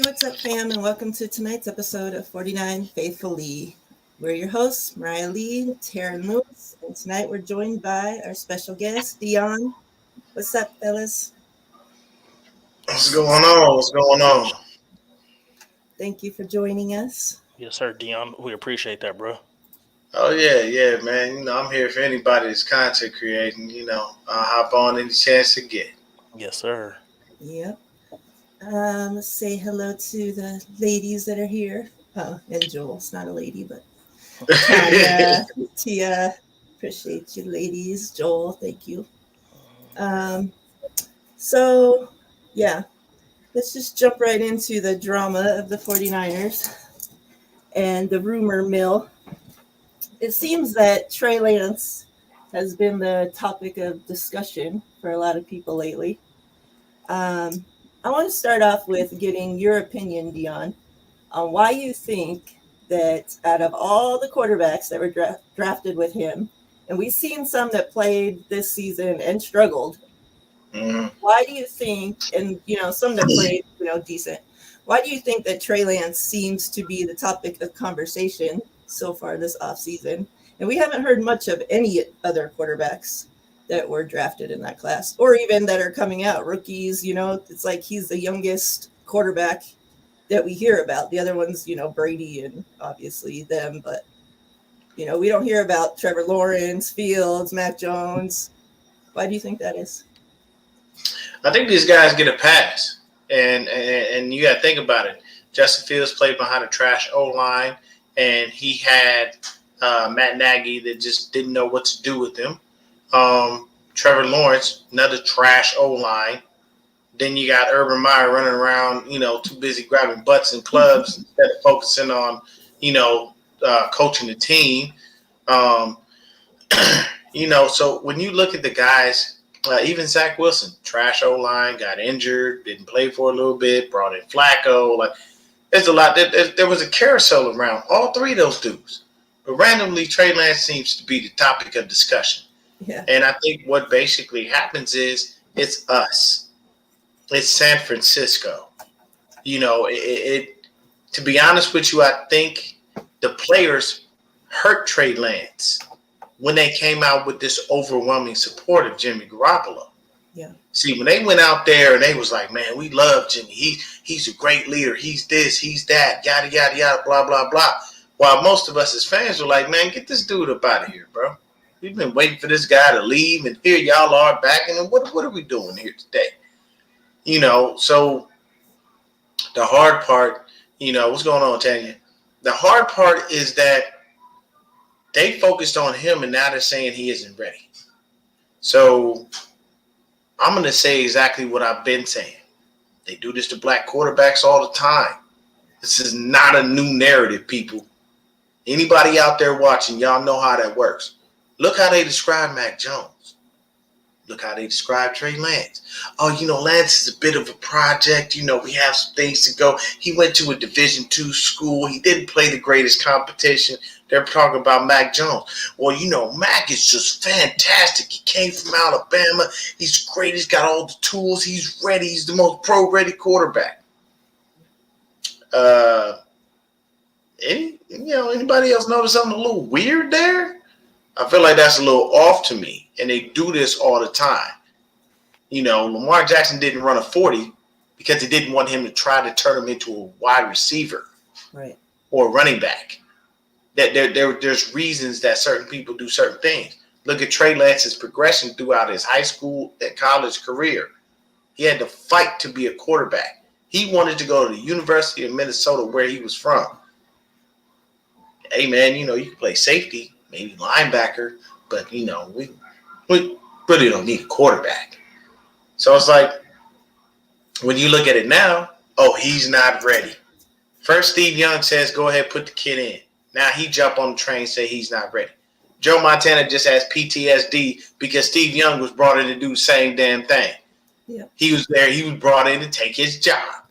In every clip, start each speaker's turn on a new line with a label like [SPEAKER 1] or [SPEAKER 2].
[SPEAKER 1] Hey, what's up, fam, and welcome to tonight's episode of 49 Faithfully. We're your hosts, Miriah Lee, Teran Lewis, and tonight we're joined by our special guest, Deon. What's up, fellas?
[SPEAKER 2] What's going on? What's going on?
[SPEAKER 1] Thank you for joining us.
[SPEAKER 3] Yes, sir, Deon. We appreciate that, bro.
[SPEAKER 2] Oh yeah, man. I'm here for anybody that's content creating. I'll hop on any chance to get.
[SPEAKER 3] Yes, sir.
[SPEAKER 1] Yep. Let's say hello to the ladies that are here. Oh, and Joel's not a lady, but Tanya, Tia. Appreciate you, ladies. Joel, thank you. So, yeah, let's just jump right into the drama of the 49ers and the rumor mill. It seems that Trey Lance has been the topic of discussion for a lot of people lately. I want to start off with getting your opinion, Deon, on why you think that out of all the quarterbacks that were drafted with him, and we've seen some that played this season and struggled, why do you think, and some that played decent, why do you think that Trey Lance seems to be the topic of conversation so far this offseason? And we haven't heard much of any other quarterbacks that were drafted in that class, or even that are coming out, rookies. It's like he's the youngest quarterback that we hear about. The other ones, Brady and obviously them, but we don't hear about Trevor Lawrence, Fields, Mac Jones. Why do you think that is?
[SPEAKER 2] I think these guys get a pass, and you got to think about it. Justin Fields played behind a trash O-line, and he had Matt Nagy that just didn't know what to do with him. Trevor Lawrence, another trash O-line. Then you got Urban Meyer running around, too busy grabbing butts in clubs instead of focusing on, coaching the team. So when you look at the guys, even Zach Wilson, trash O-line, got injured, didn't play for a little bit, brought in Flacco. Like, there's a lot. There was a carousel around all three of those dudes. But randomly, Trey Lance seems to be the topic of discussion.
[SPEAKER 1] Yeah.
[SPEAKER 2] And I think what basically happens is it's us. It's San Francisco. To be honest with you, I think the players hurt Trey Lance when they came out with this overwhelming support of Jimmy Garoppolo.
[SPEAKER 1] Yeah.
[SPEAKER 2] See, when they went out there and they was like, man, we love Jimmy. He's a great leader. He's this, he's that, yada, yada, yada, blah, blah, blah. While most of us as fans were like, man, get this dude up out of here, bro. We've been waiting for this guy to leave, and here y'all are back. And what are we doing here today? So the hard part, what's going on, Tanya? The hard part is that they focused on him, and now they're saying he isn't ready. So I'm going to say exactly what I've been saying. They do this to black quarterbacks all the time. This is not a new narrative, people. Anybody out there watching, y'all know how that works. Look how they describe Mac Jones. Look how they describe Trey Lance. Oh, Lance is a bit of a project. We have some things to go. He went to a Division II school. He didn't play the greatest competition. They're talking about Mac Jones. Well, Mac is just fantastic. He came from Alabama. He's great. He's got all the tools. He's ready. He's the most pro-ready quarterback. Anybody else notice something a little weird there? I feel like that's a little off to me, and they do this all the time. Lamar Jackson didn't run a 40 because they didn't want him to try to turn him into a wide receiver,
[SPEAKER 1] right,
[SPEAKER 2] or a running back. That there's reasons that certain people do certain things. Look at Trey Lance's progression throughout his high school and college career. He had to fight to be a quarterback. He wanted to go to the University of Minnesota, where he was from. Hey, man, you can play safety, maybe linebacker, but, we really don't need a quarterback. So it's like, when you look at it now, oh, he's not ready. First, Steve Young says, go ahead, put the kid in. Now he jump on the train, say he's not ready. Joe Montana just has PTSD because Steve Young was brought in to do the same damn thing.
[SPEAKER 1] Yeah.
[SPEAKER 2] He was there. He was brought in to take his job.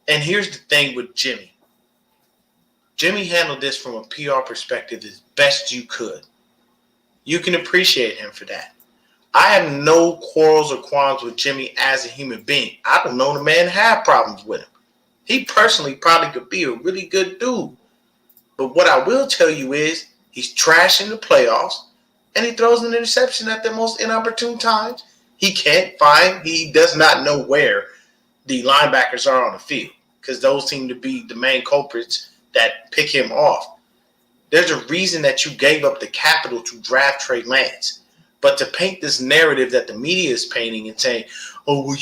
[SPEAKER 2] And here's the thing with Jimmy. Jimmy handled this from a PR perspective as best you could. You can appreciate him for that. I have no quarrels or qualms with Jimmy as a human being. I don't know the man have problems with him. He personally probably could be a really good dude. But what I will tell you is he's trash in the playoffs, and he throws an interception at the most inopportune times. He does not know where the linebackers are on the field because those seem to be the main culprits that pick him off. There's a reason that you gave up the capital to draft Trey Lance. But to paint this narrative that the media is painting and saying, oh, well,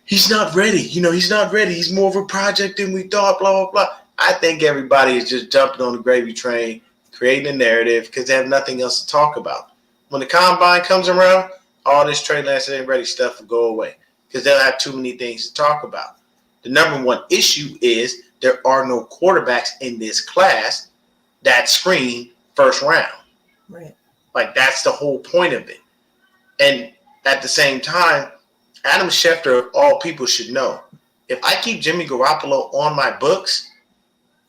[SPEAKER 2] he's not ready. He's not ready. He's more of a project than we thought, blah, blah, blah. I think everybody is just jumping on the gravy train, creating a narrative because they have nothing else to talk about. When the combine comes around, all this Trey Lance ain't ready stuff will go away because they'll have too many things to talk about. The number one issue is there are no quarterbacks in this class that screen first round.
[SPEAKER 1] Right.
[SPEAKER 2] Like, that's the whole point of it. And at the same time, Adam Schefter, of all people, should know, if I keep Jimmy Garoppolo on my books,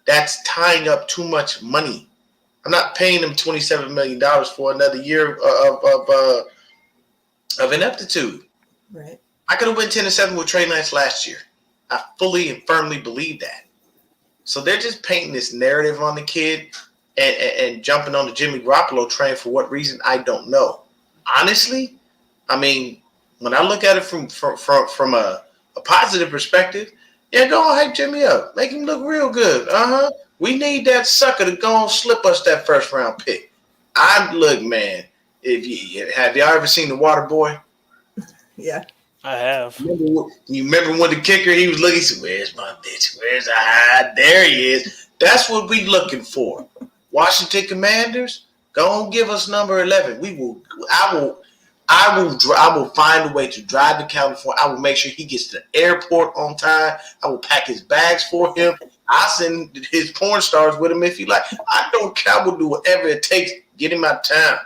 [SPEAKER 2] that's tying up too much money. I'm not paying him $27 million for another year of ineptitude.
[SPEAKER 1] Right.
[SPEAKER 2] I could have went 10-7 with Trey Lance last year. I fully and firmly believe that. So they're just painting this narrative on the kid and jumping on the Jimmy Garoppolo train for what reason, I don't know. Honestly, I mean, when I look at it from a positive perspective, yeah, go on, hype Jimmy up. Make him look real good. We need that sucker to go and slip us that first round pick. Look, man, have y'all ever seen The Water Boy?
[SPEAKER 1] Yeah.
[SPEAKER 3] I have.
[SPEAKER 2] You remember when the kicker, he was looking, he said, where's my bitch? Where's the high? There he is. That's what we looking for. Washington Commanders, go on, give us number 11. I will find a way to drive to California. I will make sure he gets to the airport on time. I will pack his bags for him. I'll send his porn stars with him if he like. I don't care. I will do whatever it takes to get him out of town.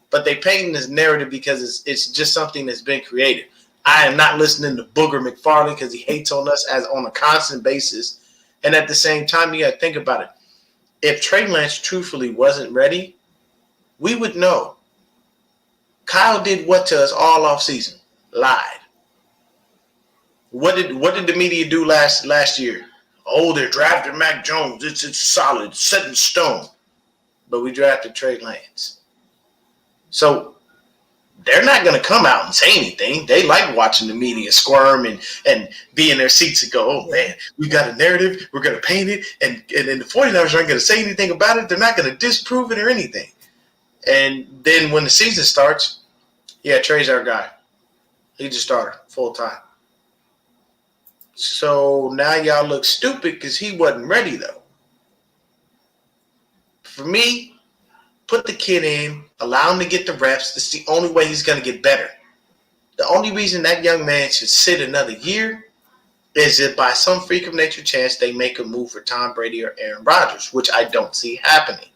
[SPEAKER 2] But they painting this narrative because it's just something that's been created. I am not listening to Booger McFarland because he hates on us as on a constant basis. And at the same time, you got to think about it. If Trey Lance truthfully wasn't ready, we would know. Kyle did what to us all off season? Lied. What did the media do last year? Oh, they're drafting Mac Jones. It's solid, set in stone. But we drafted Trey Lance. So they're not going to come out and say anything. They like watching the media squirm and be in their seats and go, oh, man, we got a narrative. We're going to paint it. And the 49ers aren't going to say anything about it. They're not going to disprove it or anything. And then when the season starts, yeah, Trey's our guy. He's a starter full time. So now y'all look stupid because he wasn't ready, though. For me, put the kid in, allow him to get the reps. It's the only way he's going to get better. The only reason that young man should sit another year is if by some freak of nature chance they make a move for Tom Brady or Aaron Rodgers, which I don't see happening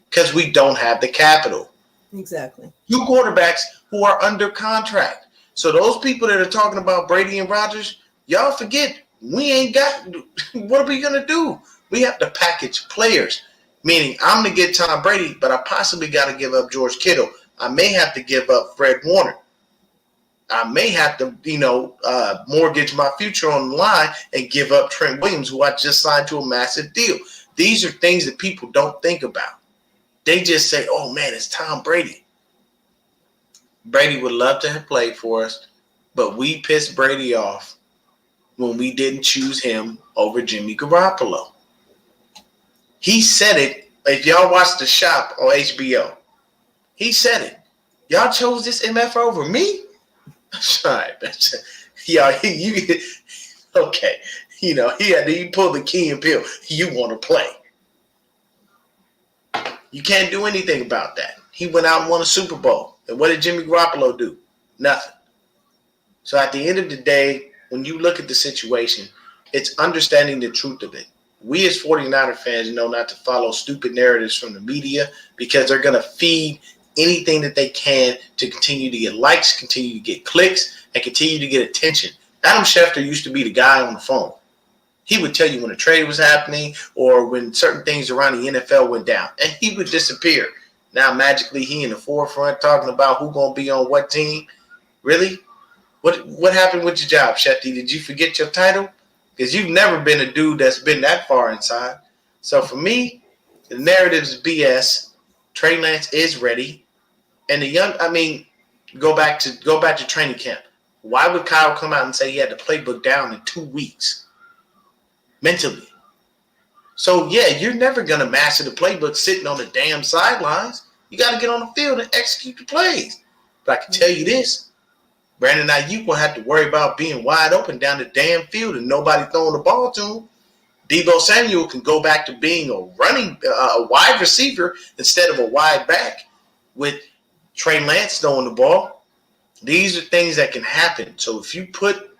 [SPEAKER 2] because we don't have the capital.
[SPEAKER 1] Exactly.
[SPEAKER 2] Two quarterbacks who are under contract. So those people that are talking about Brady and Rodgers, y'all forget, we ain't got – what are we going to do? We have to package players. Meaning, I'm going to get Tom Brady, but I possibly got to give up George Kittle. I may have to give up Fred Warner. I may have to, mortgage my future on the line and give up Trent Williams, who I just signed to a massive deal. These are things that people don't think about. They just say, oh, man, it's Tom Brady. Brady would love to have played for us, but we pissed Brady off when we didn't choose him over Jimmy Garoppolo. He said it. If y'all watch The Shop on HBO, he said it. Y'all chose this MF over me? Sorry, y'all. Okay. He pulled the key and pill. You want to play. You can't do anything about that. He went out and won a Super Bowl. And what did Jimmy Garoppolo do? Nothing. So at the end of the day, when you look at the situation, it's understanding the truth of it. We as 49er fans know not to follow stupid narratives from the media because they're going to feed anything that they can to continue to get likes, continue to get clicks, and continue to get attention. Adam Schefter used to be the guy on the phone. He would tell you when a trade was happening or when certain things around the NFL went down, and he would disappear. Now, magically, he in the forefront talking about who's going to be on what team. Really? What happened with your job, Shefty? Did you forget your title? because you've never been a dude that's been that far inside. So for me, the narrative is BS. Trey Lance is ready, and go back to training camp. Why would Kyle come out and say he had the playbook down in 2 weeks mentally? So yeah, you're never gonna master the playbook sitting on the damn sidelines. You got to get on the field and execute the plays. But I can tell you this: Brandon Ayuk will have to worry about being wide open down the damn field and nobody throwing the ball to him. Deebo Samuel can go back to being a wide receiver instead of a wide back with Trey Lance throwing the ball. These are things that can happen. So if you put,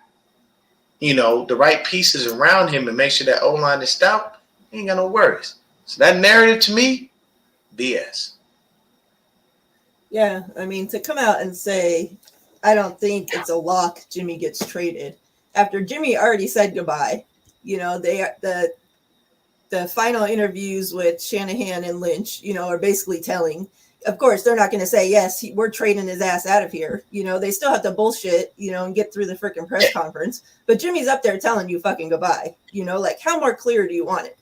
[SPEAKER 2] the right pieces around him and make sure that O-line is stout, you ain't got no worries. So that narrative to me, BS.
[SPEAKER 1] Yeah, I mean, to come out and say, I don't think it's a lock Jimmy gets traded after Jimmy already said goodbye. The final interviews with Shanahan and Lynch, are basically telling. Of course, they're not going to say, yes, we're trading his ass out of here. They still have to bullshit, and get through the freaking press conference. But Jimmy's up there telling you fucking goodbye. How more clear do you want it?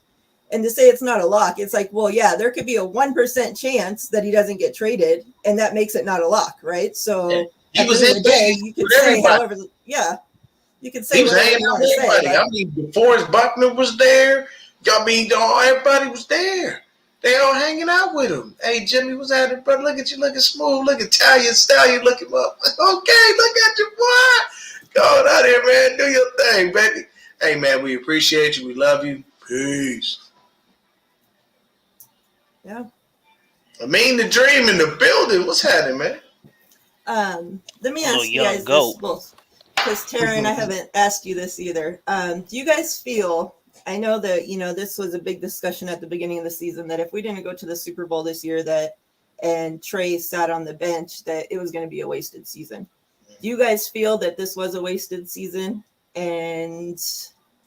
[SPEAKER 1] And to say it's not a lock, it's like, well, yeah, there could be a 1% chance that he doesn't get traded, and that makes it not a lock, right? So
[SPEAKER 2] he was in
[SPEAKER 1] day, you could say, however, yeah, you could say whatever you want to say.
[SPEAKER 2] DeForest Buckner was there. Everybody was there. They all hanging out with him. Hey, Jimmy was at it, brother. Look at you looking smooth. Look at Italian stallion looking up. Okay, look at your boy. Go out here, man. Do your thing, baby. Hey, man, we appreciate you. We love you. Peace.
[SPEAKER 1] Yeah.
[SPEAKER 2] The dream in the building. What's happening, man?
[SPEAKER 1] Let me ask you guys this both. Because Teran, I haven't asked you this either. Do you guys feel, I know that, this was a big discussion at the beginning of the season, that if we didn't go to the Super Bowl this year and Trey sat on the bench, that it was going to be a wasted season. Do you guys feel that this was a wasted season? And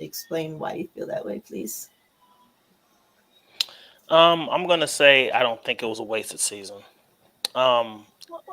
[SPEAKER 1] explain why you feel that way, please.
[SPEAKER 3] I'm going to say I don't think it was a wasted season. I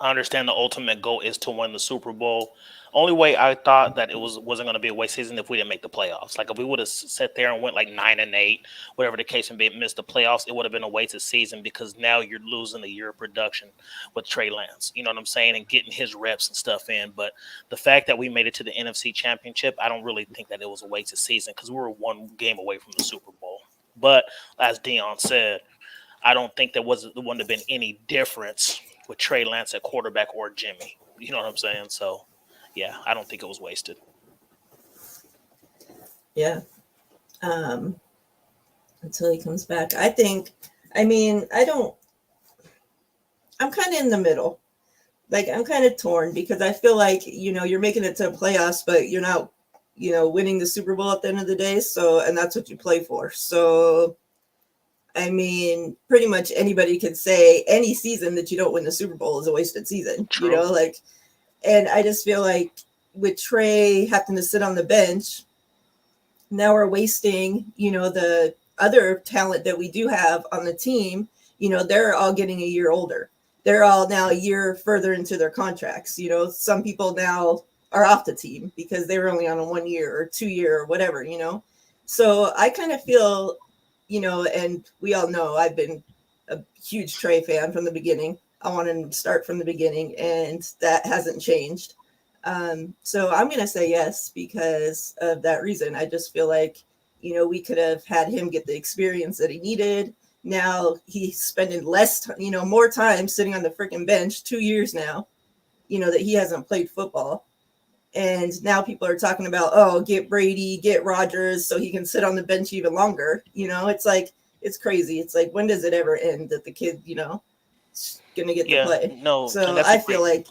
[SPEAKER 3] understand the ultimate goal is to win the Super Bowl. Only way I thought that it wasn't going to be a waste season if we didn't make the playoffs. Like if we would have sat there and went like 9-8, whatever the case may be, missed the playoffs, it would have been a wasted season because now you're losing a year of production with Trey Lance. You know what I'm saying? And getting his reps and stuff in. But the fact that we made it to the NFC Championship, I don't really think that it was a wasted season because we were one game away from the Super Bowl. But as Deon said, I don't think there wouldn't have been any difference with Trey Lance at quarterback or Jimmy. You know what I'm saying? So, yeah, I don't think it was wasted.
[SPEAKER 1] Yeah. Until he comes back. I'm kind of in the middle. Like, I'm kind of torn because I feel like, you're making it to the playoffs, but you're not, winning the Super Bowl at the end of the day. So, and that's what you play for. So, pretty much anybody could say any season that you don't win the Super Bowl is a wasted season,
[SPEAKER 3] True.
[SPEAKER 1] And I just feel like with Trey having to sit on the bench, now we're wasting, the other talent that we do have on the team. They're all getting a year older. They're all now a year further into their contracts. Some people now are off the team because they were only on a 1 year or 2 year or whatever, So I kind of feel, and we all know I've been a huge Trey fan from the beginning. I want him to start from the beginning, and that hasn't changed. So I'm going to say yes because of that reason. I just feel like, we could have had him get the experience that he needed. Now he's spending more time sitting on the freaking bench, 2 years now, that he hasn't played football. And now people are talking about, get Brady, get Rodgers so he can sit on the bench even longer. It's like, it's crazy. It's like, when does it ever end that the kid, is going to get to play?
[SPEAKER 3] No.
[SPEAKER 1] So I feel like,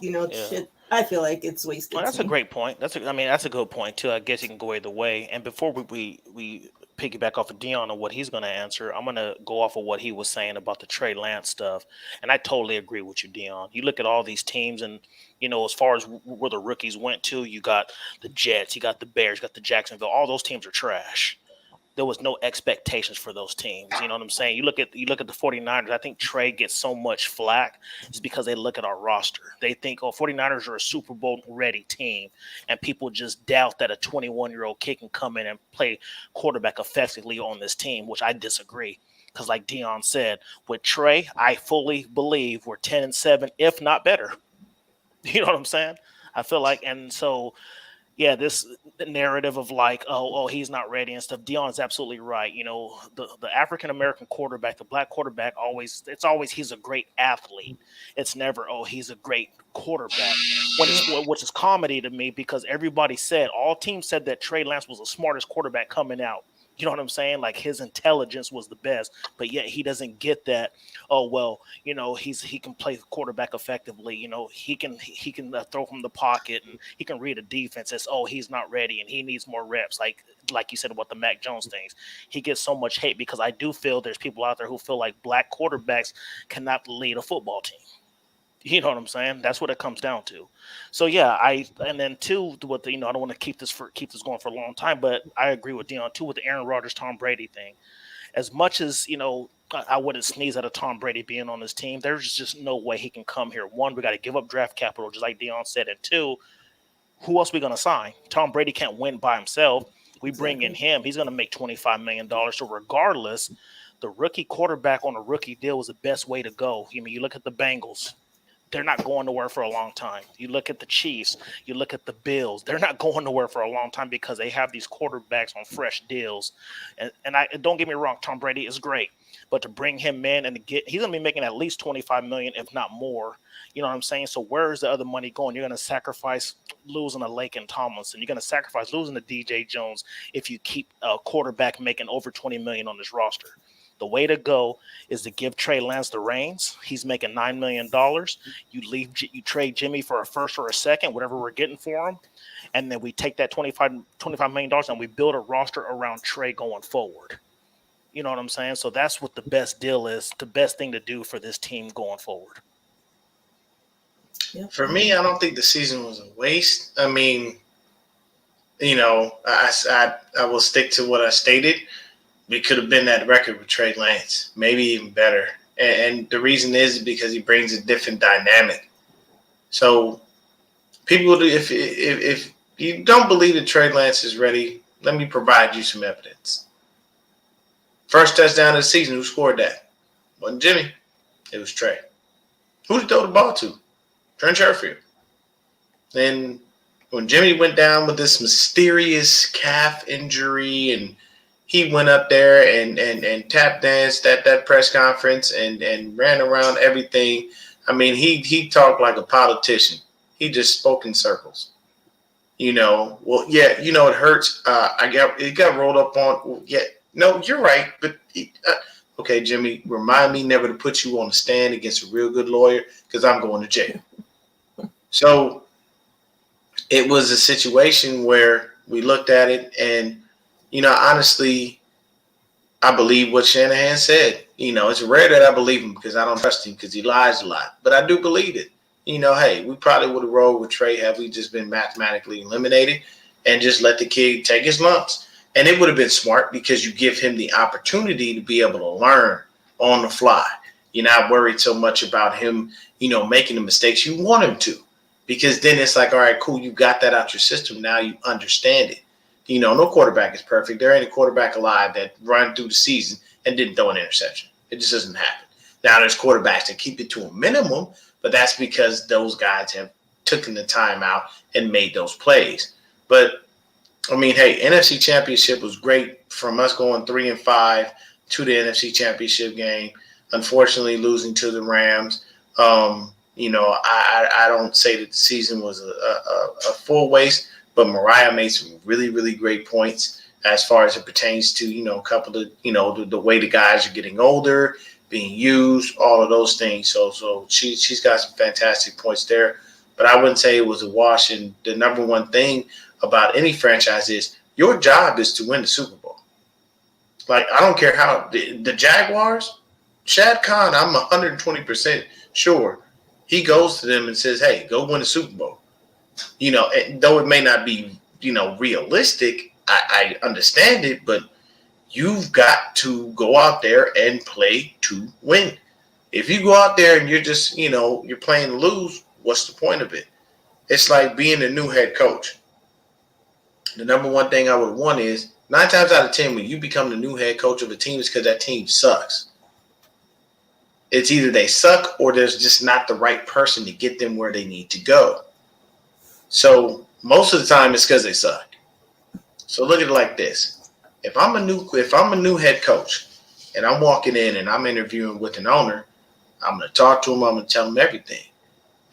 [SPEAKER 1] I feel like it's wasted.
[SPEAKER 3] Well, that's a great point. That's a good point too. I guess you can go either way. And before we piggyback off of Deon and what he's going to answer, I'm going to go off of what he was saying about the Trey Lance stuff. And I totally agree with you, Deon. You look at all these teams and, as far as where the rookies went to, you got the Jets, you got the Bears, you got the Jacksonville. All those teams are trash. there was no expectations for those teams. You know what I'm saying? You look at the 49ers, I think Trey gets so much flack is because they look at our roster. They think, 49ers are a Super Bowl ready team, and people just doubt that a 21-year-old kid can come in and play quarterback effectively on this team, which I disagree. Because like Deon said, with Trey, I fully believe we're 10-7, if not better. You know what I'm saying? I feel like, and so yeah, this narrative of like, he's not ready and stuff. Deon is absolutely right. You know, the African American quarterback, the black quarterback, it's always he's a great athlete. It's never he's a great quarterback. Which is comedy to me because all teams said that Trey Lance was the smartest quarterback coming out. You know what I'm saying? Like his intelligence was the best, but yet he doesn't get that. Oh well, you know he can play quarterback effectively. You know he can throw from the pocket and he can read a defense. As he's not ready and he needs more reps. Like you said about the Mac Jones things, he gets so much hate because I do feel there's people out there who feel like black quarterbacks cannot lead a football team. You know what I'm saying? That's what it comes down to. So yeah, and then two, I don't want to keep this going for a long time, but I agree with Deon too with the Aaron Rodgers, Tom Brady thing. As much as I wouldn't sneeze at a Tom Brady being on this team. There's just no way he can come here. One, we got to give up draft capital, just like Deon said, and two, who else we going to sign? Tom Brady can't win by himself. We bring in him, he's going to make $25 million. So regardless, the rookie quarterback on a rookie deal is the best way to go. I mean, you look at the Bengals. They're not going nowhere for a long time. You look at the Chiefs, you look at the Bills, they're not going nowhere for a long time because they have these quarterbacks on fresh deals. And I don't get me wrong, Tom Brady is great, but to bring him in and he's going to be making at least $25 million, if not more. You know what I'm saying? So where is the other money going? You're going to sacrifice losing a Laken Tomlinson. You're going to sacrifice losing to DJ Jones if you keep a quarterback making over $20 million on this roster. The way to go is to give Trey Lance the reins. He's making $9 million. You trade Jimmy for a first or a second, whatever we're getting for him, and then we take that $25 million and we build a roster around Trey going forward. You know what I'm saying? So that's what the best deal is, the best thing to do for this team going forward.
[SPEAKER 2] Yep. For me, I don't think the season was a waste. I mean, I will stick to what I stated. We could have been that record with Trey Lance, maybe even better. And the reason is because he brings a different dynamic. So people, if you don't believe that Trey Lance is ready, let me provide you some evidence. First touchdown of the season, who scored that? Wasn't Jimmy. It was Trey. Who did he throw the ball to? Trent Sherfield. Then when Jimmy went down with this mysterious calf injury and he went up there and tap danced at that press conference and ran around everything. I mean, he talked like a politician. He just spoke in circles. It hurts. It got rolled up on. Yeah, no, you're right. But okay, Jimmy, remind me never to put you on the stand against a real good lawyer because I'm going to jail. So it was a situation where we looked at it and. Honestly, I believe what Shanahan said. It's rare that I believe him because I don't trust him because he lies a lot. But I do believe it. Hey, we probably would have rolled with Trey had we just been mathematically eliminated and just let the kid take his lumps. And it would have been smart because you give him the opportunity to be able to learn on the fly. You're not worried so much about him, making the mistakes you want him to. Because then it's like, all right, cool, you got that out your system. Now you understand it. No quarterback is perfect. There ain't a quarterback alive that run through the season and didn't throw an interception. It just doesn't happen. Now there's quarterbacks that keep it to a minimum, but that's because those guys have taken the time out and made those plays. But, I mean, hey, NFC Championship was great from us going 3-5 to the NFC Championship game. Unfortunately, losing to the Rams. I don't say that the season was a full waste. But Miriah made some really, really great points as far as it pertains to, a couple of, the way the guys are getting older, being used, all of those things. So she's got some fantastic points there. But I wouldn't say it was a wash. And the number one thing about any franchise is your job is to win the Super Bowl. Like, I don't care how the Jaguars, Shad Khan, I'm 120% sure he goes to them and says, hey, go win the Super Bowl. Though it may not be, realistic, I understand it, but You've got to go out there and play to win. If you go out there and you're just, you're playing to lose, what's the point of it? It's like being a new head coach. The number one thing I would want is 9 times out of 10, when you become the new head coach of a team, it's because that team sucks. It's either they suck or there's just not the right person to get them where they need to go. So most of the time, it's because they suck. So look at it like this: if I'm a new head coach and I'm walking in and I'm interviewing with an owner, I'm going to talk to him. I'm going to tell him everything,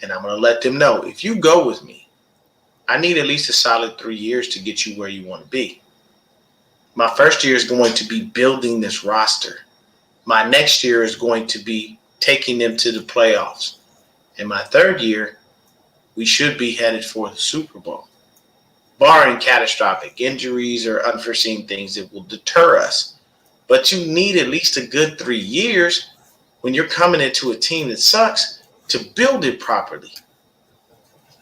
[SPEAKER 2] and I'm going to let them know, if you go with me, I need at least a solid 3 years to get you where you want to be. My first year is going to be building this roster. My next year is going to be taking them to the playoffs. And my third year, we should be headed for the Super Bowl, barring catastrophic injuries or unforeseen things that will deter us. But you need at least a good 3 years when you're coming into a team that sucks to build it properly.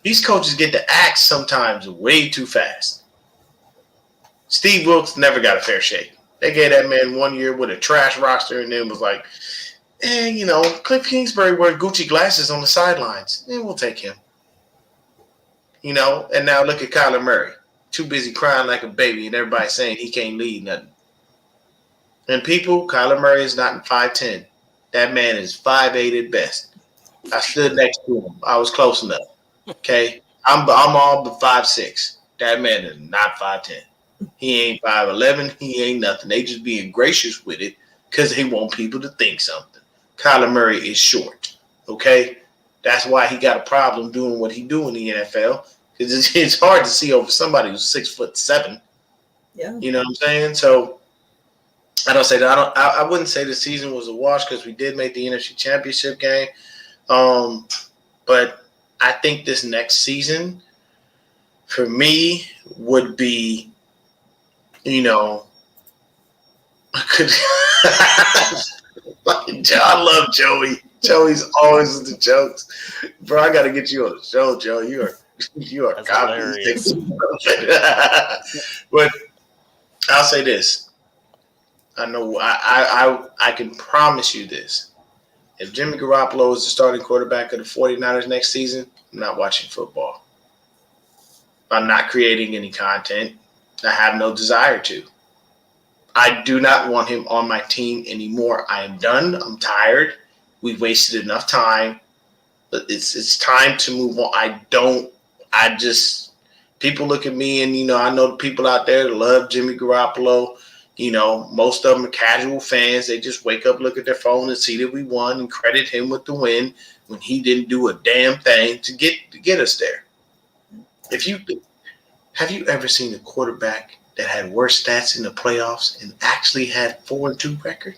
[SPEAKER 2] These coaches get to act sometimes way too fast. Steve Wilkes never got a fair shake. They gave that man 1 year with a trash roster and then was like, Cliff Kingsbury wearing Gucci glasses on the sidelines. We'll take him. And now look at Kyler Murray. Too busy crying like a baby and everybody saying he can't lead nothing. And people, Kyler Murray is not in 5'10". That man is 5'8" at best. I stood next to him. I was close enough. Okay? I'm all but 5'6". That man is not 5'10". He ain't 5'11". He ain't nothing. They just being gracious with it because they want people to think something. Kyler Murray is short. Okay? That's why he got a problem doing what he do in the NFL, because it's hard to see over somebody who's 6'7".
[SPEAKER 1] Yeah.
[SPEAKER 2] You know what I'm saying? So I don't say that. I wouldn't say the season was a wash because we did make the NFC Championship game. But I think this next season for me would be, I love Joey. Joey's always with the jokes, bro. I got to get you on the show, Joe. You are
[SPEAKER 3] hilarious.
[SPEAKER 2] But I'll say this: I know I can promise you this: if Jimmy Garoppolo is the starting quarterback of the 49ers next season, I'm not watching football. I'm not creating any content. I have no desire to. I do not want him on my team anymore. I am done. I'm tired. We've wasted enough time. But it's time to move on. People look at me and, I know the people out there that love Jimmy Garoppolo. Most of them are casual fans. They just wake up, look at their phone and see that we won and credit him with the win when he didn't do a damn thing to get us there. Have you ever seen a quarterback that had worse stats in the playoffs and actually had 4-2 record?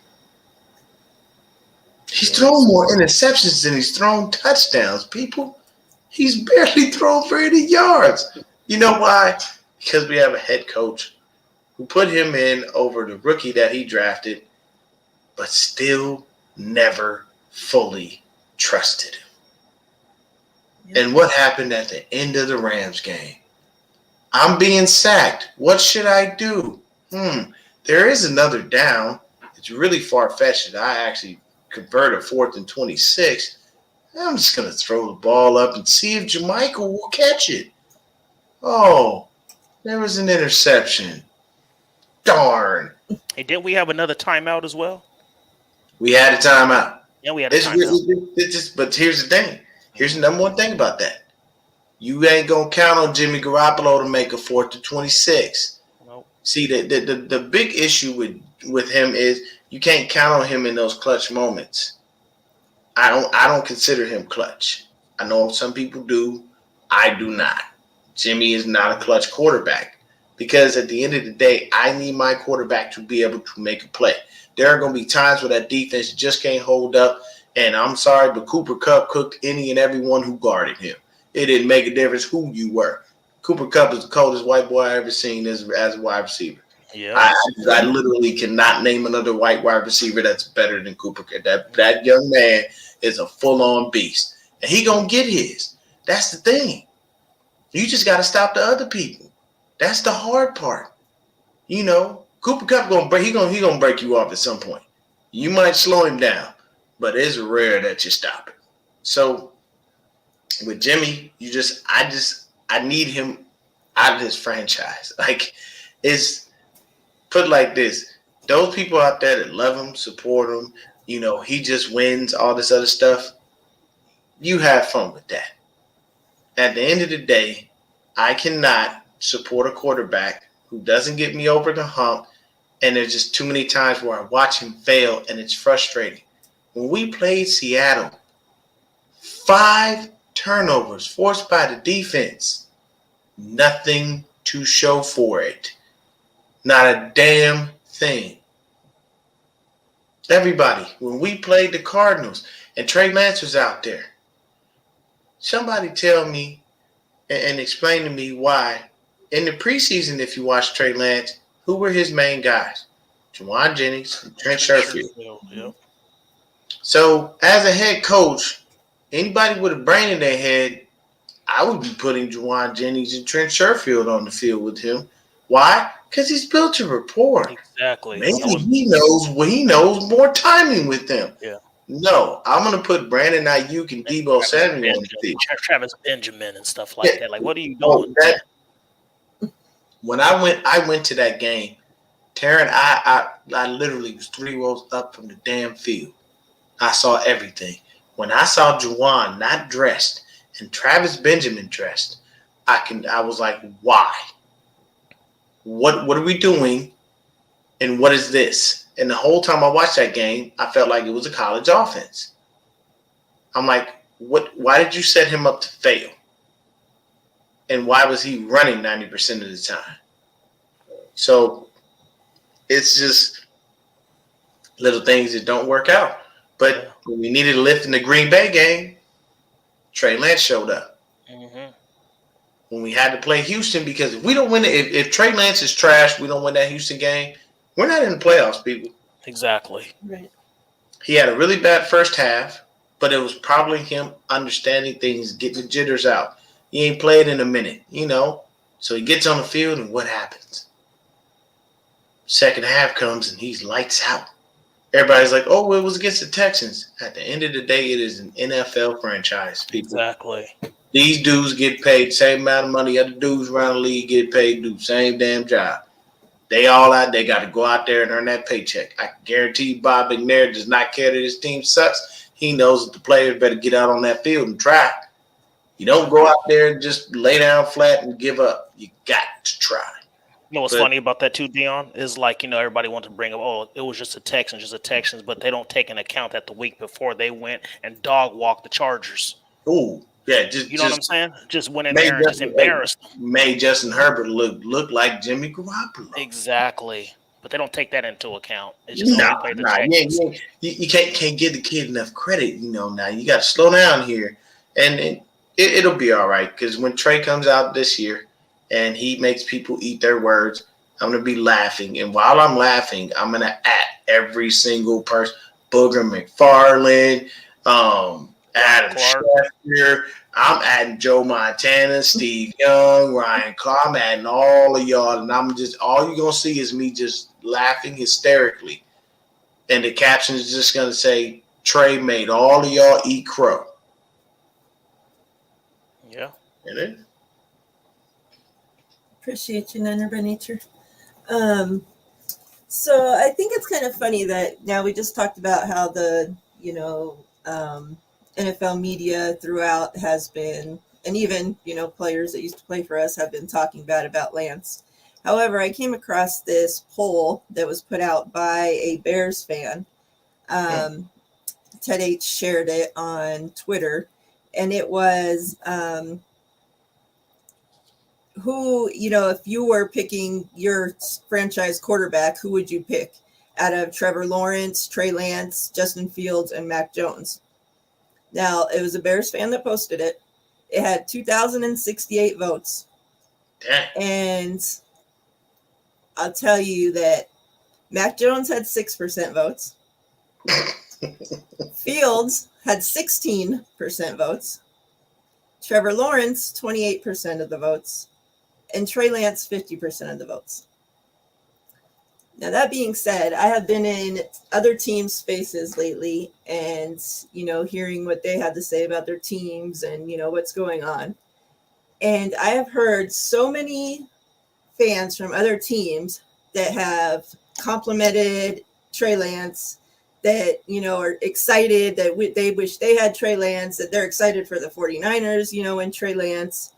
[SPEAKER 2] He's thrown more interceptions than he's thrown touchdowns, people. He's barely thrown for any yards. You know why? Because we have a head coach who put him in over the rookie that he drafted, but still never fully trusted him. Yep. And what happened at the end of the Rams game? I'm being sacked. What should I do? There is another down. It's really far-fetched that I actually convert a 4th and 26. I'm just going to throw the ball up and see if Jermichael will catch it. Oh, there was an interception. Darn.
[SPEAKER 3] Hey, didn't we have another timeout as well?
[SPEAKER 2] We had a timeout.
[SPEAKER 3] Yeah, we had a timeout.
[SPEAKER 2] But here's the thing. Here's the number one thing about that. You ain't going to count on Jimmy Garoppolo to make a 4th and 26.
[SPEAKER 3] Nope.
[SPEAKER 2] See, the big issue with him is you can't count on him in those clutch moments. I don't consider him clutch. I know some people do. I do not. Jimmy is not a clutch quarterback because at the end of the day, I need my quarterback to be able to make a play. There are going to be times where that defense just can't hold up, and I'm sorry, but Cooper Kupp cooked any and everyone who guarded him. It didn't make a difference who you were. Cooper Kupp is the coldest white boy I ever seen as a wide receiver.
[SPEAKER 3] Yeah,
[SPEAKER 2] I literally cannot name another white wide receiver that's better than Cooper Kupp. That young man is a full-on beast, and he gonna get his. That's the thing. You just got to stop the other people. That's the hard part. Cooper Kupp gonna break you off at some point. You might slow him down, but it's rare that you stop it. So with Jimmy, I need him out of this franchise. Like, it's put like this. Those people out there that love him, support him, he just wins, all this other stuff. You have fun with that. At the end of the day, I cannot support a quarterback who doesn't get me over the hump, and there's just too many times where I watch him fail, and it's frustrating. When we played Seattle, 5 turnovers forced by the defense. Nothing to show for it. Not a damn thing. Everybody, when we played the Cardinals and Trey Lance was out there, somebody tell me and explain to me why in the preseason, if you watch Trey Lance, who were his main guys? Juwan Jennings and Trent Sherfield.
[SPEAKER 3] Yep.
[SPEAKER 2] So as a head coach, anybody with a brain in their head, I would be putting Juwan Jennings and Trent Sherfield on the field with him. Why? Because he's built a rapport.
[SPEAKER 3] Exactly.
[SPEAKER 2] Maybe he knows more timing with them.
[SPEAKER 3] Yeah.
[SPEAKER 2] No, I'm going to put Brandon Ayuk and Deebo Samuel on the field.
[SPEAKER 3] Travis Benjamin and stuff like that. Like, what are you doing?
[SPEAKER 2] When I went to that game, Teran, I literally was 3 rows up from the damn field. I saw everything. When I saw Juwan not dressed and Travis Benjamin dressed, I was like, why? What are we doing? And what is this? And the whole time I watched that game, I felt like it was a college offense. I'm like, why did you set him up to fail? And why was he running 90% of the time? So it's just little things that don't work out. But when we needed a lift in the Green Bay game, Trey Lance showed up.
[SPEAKER 3] Mm-hmm.
[SPEAKER 2] When we had to play Houston, because if we don't win it, if Trey Lance is trash, we don't win that Houston game, we're not in the playoffs, people.
[SPEAKER 3] Exactly.
[SPEAKER 1] Right.
[SPEAKER 2] He had a really bad first half, but it was probably him understanding things, getting the jitters out. He ain't played in a minute, So he gets on the field, and what happens? Second half comes, and he's lights out. Everybody's like, oh, it was against the Texans. At the end of the day, it is an NFL franchise, people.
[SPEAKER 3] Exactly.
[SPEAKER 2] These dudes get paid the same amount of money other dudes around the league get paid to do the same damn job. They all out. They got to go out there and earn that paycheck. I can guarantee you Bob McNair does not care that his team sucks. He knows that the players better get out on that field and try. You don't go out there and just lay down flat and give up. You got to try.
[SPEAKER 3] You know what's funny about that too, Deon, is like, everybody wants to bring up, oh, it was just the Texans, but they don't take into account that the week before they went and dog walked the Chargers.
[SPEAKER 2] Ooh, yeah.
[SPEAKER 3] What I'm saying? Just went in there and just embarrassed them.
[SPEAKER 2] Made Justin Herbert look like Jimmy Garoppolo.
[SPEAKER 3] Exactly. But they don't take that into account. It's just
[SPEAKER 2] you can't give the kid enough credit, now. You got to slow down here. And it'll be all right, because when Trey comes out this year, and he makes people eat their words, I'm going to be laughing. And while I'm laughing, I'm going to at every single person. Booger McFarland, Adam Schefter. I'm adding Joe Montana, Steve Young, Ryan Clark. I'm adding all of y'all. And all you're going to see is me just laughing hysterically. And the caption is just going to say, Trey made all of y'all eat crow.
[SPEAKER 3] Yeah.
[SPEAKER 2] It is.
[SPEAKER 1] Appreciate you, Niner by nature. So I think it's kind of funny that now we just talked about how the, NFL media throughout has been, and even, players that used to play for us have been talking bad about Lance. However, I came across this poll that was put out by a Bears fan. Ted H shared it on Twitter, and it was, who, if you were picking your franchise quarterback, who would you pick out of Trevor Lawrence, Trey Lance, Justin Fields, and Mac Jones? Now, it was a Bears fan that posted it. It had 2,068 votes. And I'll tell you that Mac Jones had 6% votes. Fields had 16% votes. Trevor Lawrence, 28% of the votes. And Trey Lance, 50% of the votes. Now, that being said, I have been in other teams' spaces lately and, hearing what they had to say about their teams and, what's going on. And I have heard so many fans from other teams that have complimented Trey Lance, that, are excited that they wish they had Trey Lance, that they're excited for the 49ers, and Trey Lance.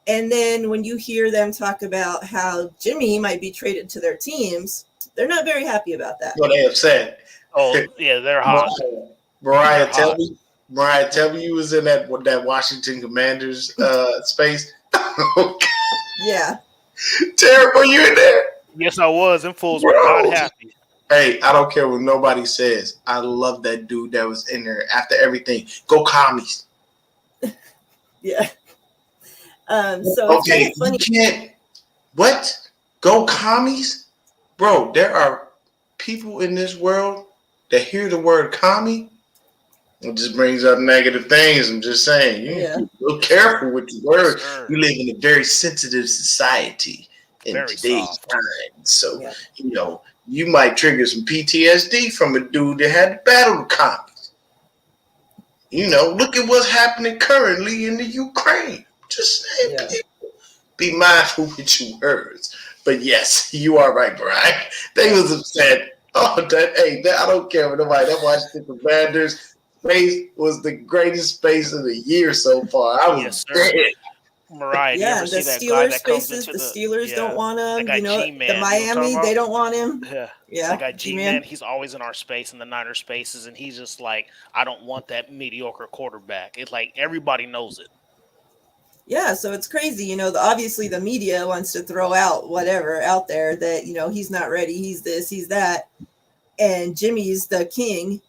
[SPEAKER 1] And then when you hear them talk about how Jimmy might be traded to their teams, they're not very happy about that.
[SPEAKER 2] What they upset.
[SPEAKER 3] Oh, yeah, they're hot.
[SPEAKER 2] Mariah,
[SPEAKER 3] They're
[SPEAKER 2] tell
[SPEAKER 3] hot.
[SPEAKER 2] me. Mariah, tell me you was in that Washington Commanders space.
[SPEAKER 1] Yeah.
[SPEAKER 2] Teran, were you in there?
[SPEAKER 3] Yes, I was. And fools were not happy.
[SPEAKER 2] Hey, I don't care what nobody says. I love that dude that was in there after everything. Go commies.
[SPEAKER 1] Yeah. So it's kind of funny.
[SPEAKER 2] You can't. What? Go commies? Bro, there are people in this world that hear the word commie. It just brings up negative things. I'm just saying. You need to be real careful with your words.
[SPEAKER 3] Sure.
[SPEAKER 2] We live in a very sensitive society in
[SPEAKER 3] Very
[SPEAKER 2] today's
[SPEAKER 3] soft.
[SPEAKER 2] time. So, you might trigger some PTSD from a dude that had to battle the commies. Look at what's happening currently in the Ukraine. Just saying, people, be mindful with your words. But yes, you are right, Brian. They was upset. Oh, I don't care what nobody. That Washington Commanders space was the greatest space of the year so far. I was dead.
[SPEAKER 3] Mariah, do you ever
[SPEAKER 1] the
[SPEAKER 3] see that guy
[SPEAKER 1] Steelers
[SPEAKER 3] that comes
[SPEAKER 1] spaces,
[SPEAKER 3] into
[SPEAKER 1] the Steelers don't want him.
[SPEAKER 3] That guy G-Man,
[SPEAKER 1] the Miami, they don't want him.
[SPEAKER 3] Yeah. That guy G-Man, he's always in our space, in the Niner spaces, and he's just like, I don't want that mediocre quarterback. It's like everybody knows it.
[SPEAKER 1] Yeah, so it's crazy. Obviously the media wants to throw out whatever out there that, he's not ready, he's this, he's that. And Jimmy's the king,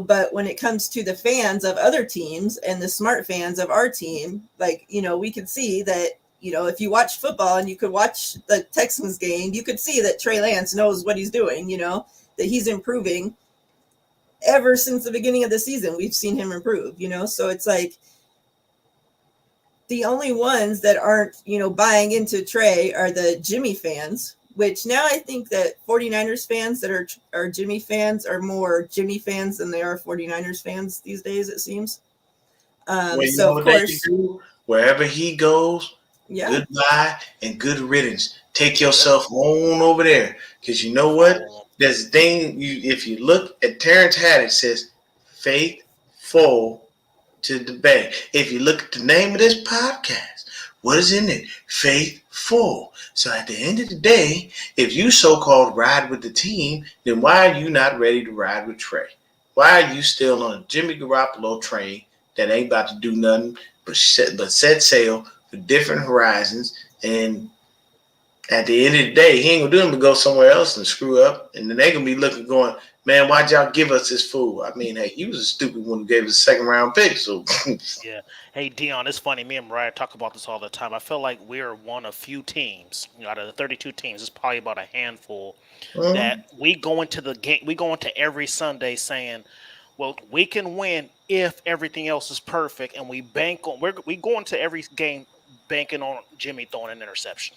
[SPEAKER 1] but when it comes to the fans of other teams and the smart fans of our team, like, we could see that, if you watch football and you could watch the Texans game, you could see that Trey Lance knows what he's doing, that he's improving. Ever since the beginning of the season, we've seen him improve, so it's like the only ones that aren't, buying into Trey are the Jimmy fans, which now I think that 49ers fans that are Jimmy fans are more Jimmy fans than they are 49ers fans these days, it seems. So, of course,
[SPEAKER 2] wherever he goes, goodbye and good riddance. Take yourself on over there. Because you know what? There's a thing, if you look at Terrence hat, it says faithful to the bank. If you look at the name of this podcast, what is in it? Faithful. So at the end of the day, if you so-called ride with the team, then why are you not ready to ride with Trey? Why are you still on a Jimmy Garoppolo train that ain't about to do nothing but set sail for different horizons? And at the end of the day, he ain't gonna do nothing but go somewhere else and screw up. And then they gonna be looking, going, man, why'd y'all give us this fool? I mean, hey, you was a stupid one who gave us a second round pick. So
[SPEAKER 3] yeah. Hey, Deon, it's funny. Me and Miriah talk about this all the time. I feel like we're one of few teams, out of the 32 teams, it's probably about a handful that we go into the game. We go into every Sunday saying, well, we can win if everything else is perfect, and we bank on. We go into every game banking on Jimmy throwing an interception.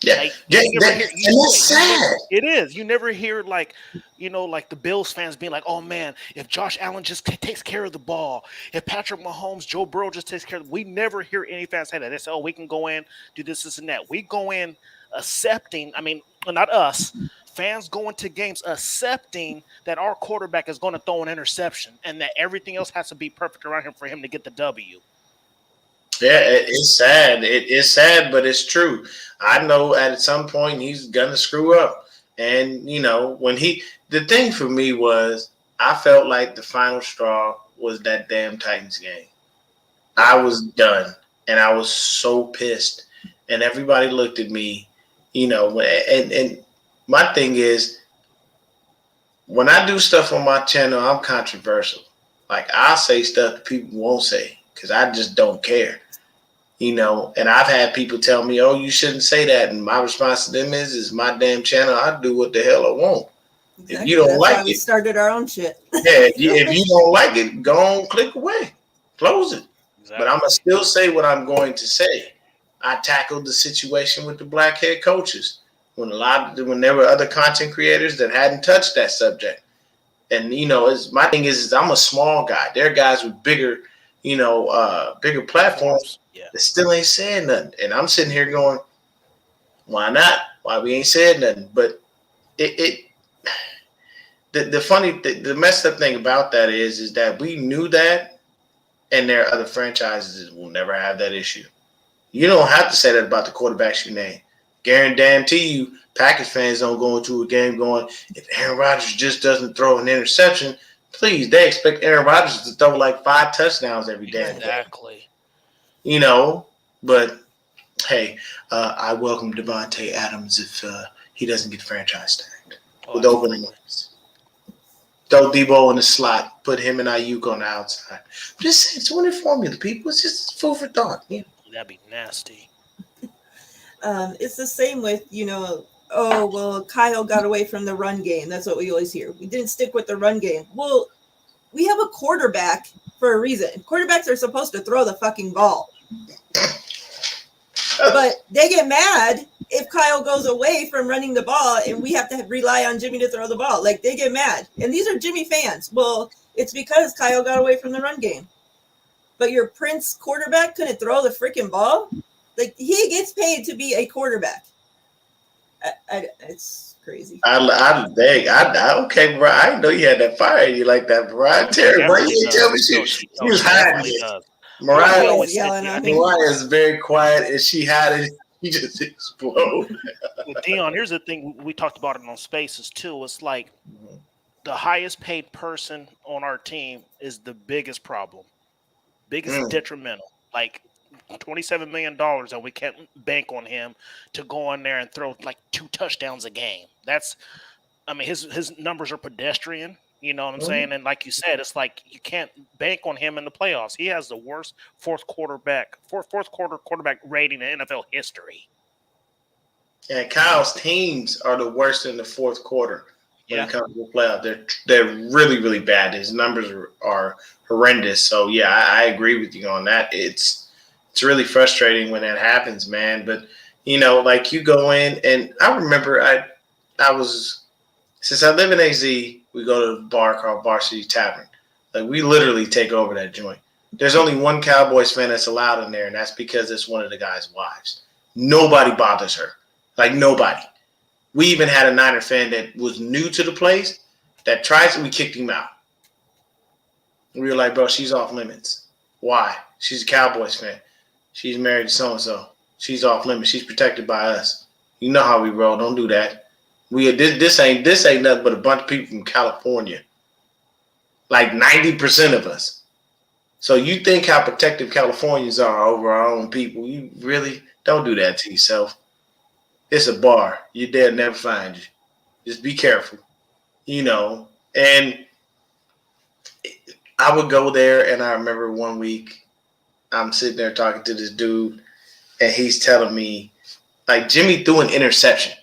[SPEAKER 2] Yeah, that's sad.
[SPEAKER 3] It is. You never hear like the Bills fans being like, "Oh man, if Josh Allen just takes care of the ball, if Patrick Mahomes, Joe Burrow just takes care of it." We never hear any fans say that. They say, "Oh, we can go in, do this, and that." We go in accepting. I mean, not us. Fans go into games accepting that our quarterback is going to throw an interception and that everything else has to be perfect around him for him to get the W.
[SPEAKER 2] Yeah, it's sad. It's sad, but it's true. I know at some point he's gonna screw up. And the thing for me was I felt like the final straw was that damn Titans game. I was done and I was so pissed. And everybody looked at me, and my thing is when I do stuff on my channel, I'm controversial. Like I say stuff that people won't say because I just don't care. And I've had people tell me, "Oh, you shouldn't say that." And my response to them is my damn channel. I do what the hell I want. Exactly. If you don't like it,
[SPEAKER 1] we started our own shit.
[SPEAKER 2] If you don't like it, go on, click away, close it. Exactly. But I'm gonna still say what I'm going to say. I tackled the situation with the black head coaches. when there were other content creators that hadn't touched that subject. And my thing is I'm a small guy. There are guys with bigger platforms that still ain't saying nothing. And I'm sitting here going, why not? Why we ain't said nothing? But the messed up thing about that is that we knew that, and there are other franchises that will never have that issue. You don't have to say that about the quarterbacks you name. Guarantee you, Packers fans don't go into a game going, if Aaron Rodgers just doesn't throw an interception, please, they expect Aaron Rodgers to throw like 5 touchdowns every damn day.
[SPEAKER 3] Exactly.
[SPEAKER 2] But hey, I welcome Devontae Adams if he doesn't get franchise tagged with open wings. Throw Debo in the slot, put him and Ayuk on the outside. Just saying, it's winning formula, people. It's just food for thought. Yeah.
[SPEAKER 3] That'd be nasty.
[SPEAKER 1] It's the same with, Kyle got away from the run game. That's what we always hear. We didn't stick with the run game. Well, we have a quarterback for a reason. Quarterbacks are supposed to throw the fucking ball. But they get mad if Kyle goes away from running the ball and we have to rely on Jimmy to throw the ball. Like, they get mad. And these are Jimmy fans. Well, it's because Kyle got away from the run game. But your Prince quarterback couldn't throw the freaking ball? Like, he gets paid to be a quarterback. It's crazy. Okay, bro. I didn't know you had that fire in you like that, Brian. Terry, why you didn't tell me she was hiding it? Miriah is very quiet, and she had it. He just exploded.
[SPEAKER 3] Deon, here's the thing. We talked about it on Spaces, too. It's like the highest paid person on our team is the biggest problem. Biggest detrimental. Like, $27 million, and we can't bank on him to go in there and throw like 2 touchdowns a game. His numbers are pedestrian. You know what I'm saying? And like you said, it's like you can't bank on him in the playoffs. He has the worst fourth quarter quarterback rating in NFL history.
[SPEAKER 2] Yeah, Kyle's teams are the worst in the fourth quarter when it comes to the playoff. They're really, really bad. His numbers are horrendous. So yeah, I agree with you on that. It's really frustrating when that happens, man. But like you go in, and I remember I was, since I live in AZ, we go to a bar called Varsity Tavern. Like, we literally take over that joint. There's only one Cowboys fan that's allowed in there, and that's because it's one of the guy's wives. Nobody bothers her. Like, nobody. We even had a Niner fan that was new to the place that tried to, we kicked him out. We were like, bro, she's off limits. Why? She's a Cowboys fan. She's married to so-and-so. She's off limits. She's protected by us. You know how we roll. Don't do that. This ain't nothing but a bunch of people from California. Like 90% of us. So you think how protective Californians are over our own people. You really don't do that to yourself. It's a bar. You're there, never find you. Just be careful. And I would go there, and I remember one week I'm sitting there talking to this dude, and he's telling me, like, Jimmy threw an interception.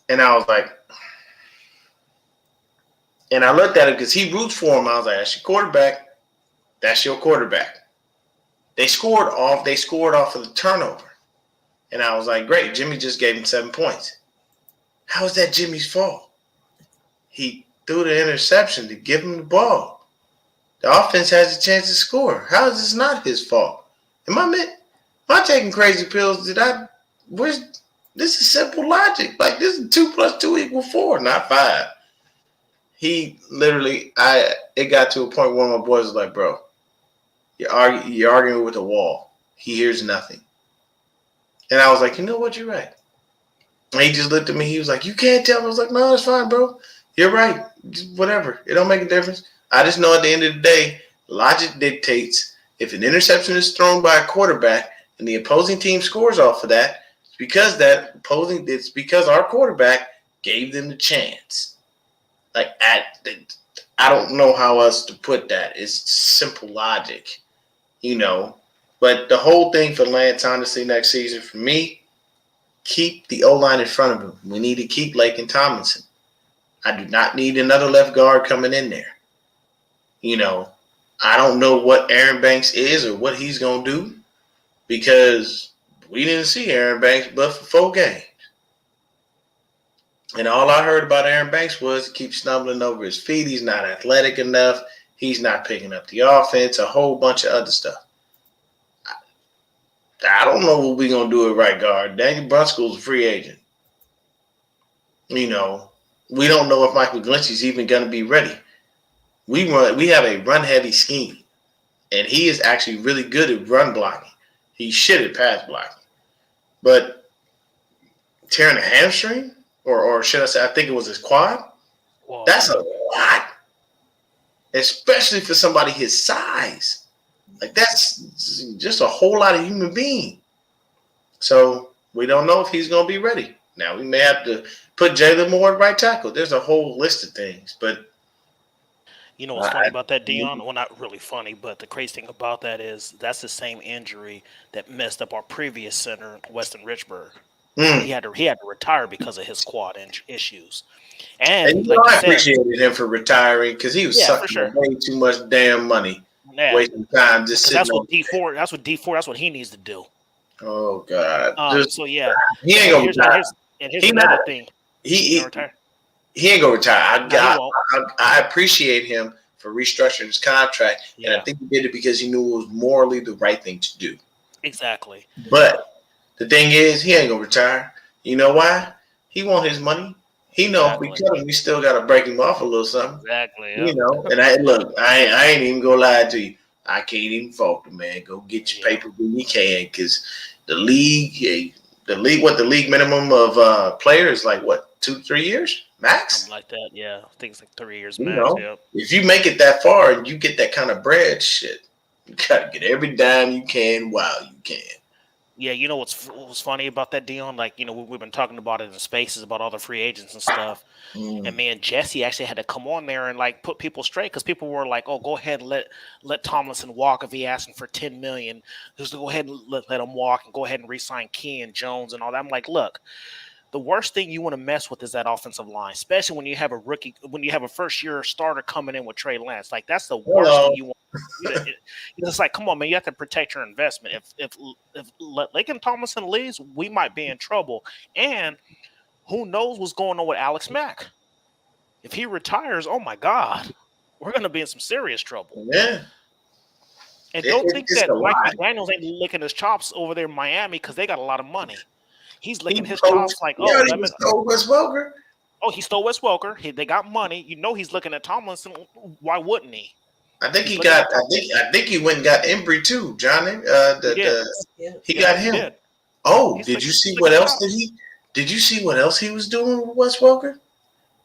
[SPEAKER 2] And I was like, and I looked at him because he roots for him. I was like, that's your quarterback. That's your quarterback. They scored off of the turnover. And I was like, great, Jimmy just gave him 7 points. How is that Jimmy's fault? He threw the interception to give him the ball. The offense has a chance to score. How is this not his fault? Am I taking crazy pills? This is simple logic. Like, this is 2 + 2 = 4, not 5. He literally, it got to a point where my boys was like, bro, you're arguing with a wall. He hears nothing. And I was like, you know what? You're right. And he just looked at me. He was like, you can't tell me. I was like, no, it's fine, bro. You're right. Just whatever. It don't make a difference. I just know at the end of the day, logic dictates if an interception is thrown by a quarterback and the opposing team scores off of that, it's because our quarterback gave them the chance. Like, I don't know how else to put that. It's simple logic, But the whole thing for Lance, honestly, next season, for me, keep the O-line in front of him. We need to keep Lake and Tomlinson. I do not need another left guard coming in there. I don't know what Aaron Banks is or what he's going to do because we didn't see Aaron Banks but for 4 games. And all I heard about Aaron Banks was he keeps stumbling over his feet. He's not athletic enough. He's not picking up the offense, a whole bunch of other stuff. I don't know what we're going to do at right guard. Daniel Brunskill's a free agent. We don't know if Mike McGlinchey's even going to be ready. We have a run-heavy scheme, and he is actually really good at run blocking. He's shit at pass blocking. But tearing a hamstring, or should I say, I think it was his quad,
[SPEAKER 3] Whoa.
[SPEAKER 2] That's a lot, especially for somebody his size. Like, that's just a whole lot of human being. So we don't know if he's going to be ready. Now, we may have to put Jalen Moore at right tackle. There's a whole list of things, but
[SPEAKER 3] you know what's funny about that, Deon? Well, not really funny, but the crazy thing about that is that's the same injury that messed up our previous center, Weston Richburg. He had to retire because of his quad issues. And like
[SPEAKER 2] I appreciated him for retiring because he was sucking way too much damn money, wasting time just sitting.
[SPEAKER 3] That's what D4. That's what D4. That's what he needs to do.
[SPEAKER 2] Oh God!
[SPEAKER 3] So yeah,
[SPEAKER 2] he ain't gonna retire.
[SPEAKER 3] Here's another thing.
[SPEAKER 2] He ain't gonna retire. I appreciate him for restructuring his contract, and I think he did it because he knew it was morally the right thing to do.
[SPEAKER 3] Exactly.
[SPEAKER 2] But the thing is, he ain't gonna retire. You know why? He want his money. He know if we cut him, we still gotta break him off a little something.
[SPEAKER 3] Exactly.
[SPEAKER 2] Yep. And I ain't even gonna lie to you. I can't even fault the man. Go get your paper when you can, because the league minimum of players like what, 2-3 years max?
[SPEAKER 3] Something like that. Yeah, I think it's like 3 years max.
[SPEAKER 2] If you make it that far and you get that kind of bread, shit, you gotta get every dime you can while you can.
[SPEAKER 3] Yeah, you know what's funny about that, Deon? Like, we've been talking about it in spaces about all the free agents and stuff. And me and Jesse actually had to come on there and like put people straight because people were like, "Oh, go ahead and let Tomlinson walk if he asking for $10 million. Just go ahead and let him walk and go ahead and re-sign Ken Jones and all that." I'm like, look, the worst thing you want to mess with is that offensive line, especially when you have a first-year starter coming in with Trey Lance. Like, that's the worst thing you want. It's like, come on, man, you have to protect your investment. If Laken Tomlinson leaves, we might be in trouble. And who knows what's going on with Alex Mack? If he retires, oh my God, we're going to be in some serious trouble.
[SPEAKER 2] Yeah.
[SPEAKER 3] And don't think that Mike McDaniels ain't licking his chops over there in Miami because they got a lot of money. He's licking his chops like,
[SPEAKER 2] he stole Wes Welker.
[SPEAKER 3] Oh, he stole Wes Welker. They got money. He's looking at Tomlinson. Why wouldn't he?
[SPEAKER 2] I think he got. I think he went and got Embry too, Johnny. He got him. Did. Oh, did you see what else did he? Did you see what else he was doing with Wes Welker?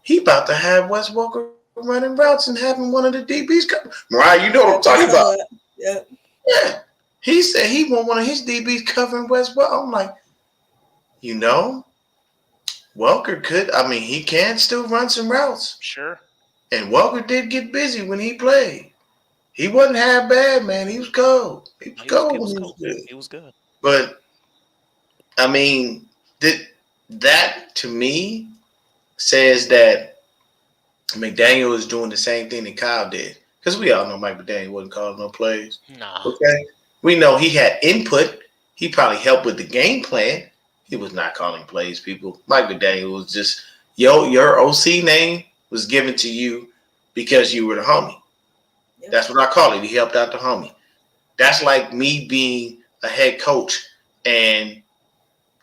[SPEAKER 2] He about to have Wes Welker running routes and having one of the DBs come. Miriah, you know what I'm talking about? Yeah. He said he want one of his DBs covering Wes Welker. I'm like, Welker could. I mean, he can still run some routes.
[SPEAKER 3] Sure.
[SPEAKER 2] And Welker did get busy when he played. He wasn't half bad, man. He was cold. He was good. But I mean, that to me says that McDaniel is doing the same thing that Kyle did. Because we all know Mike McDaniel wasn't calling no plays.
[SPEAKER 3] Nah.
[SPEAKER 2] Okay. We know he had input. He probably helped with the game plan. He was not calling plays, people. Mike McDaniel was just, your OC name was given to you because you were the homie. Yep. That's what I call it. He helped out the homie. That's like me being a head coach and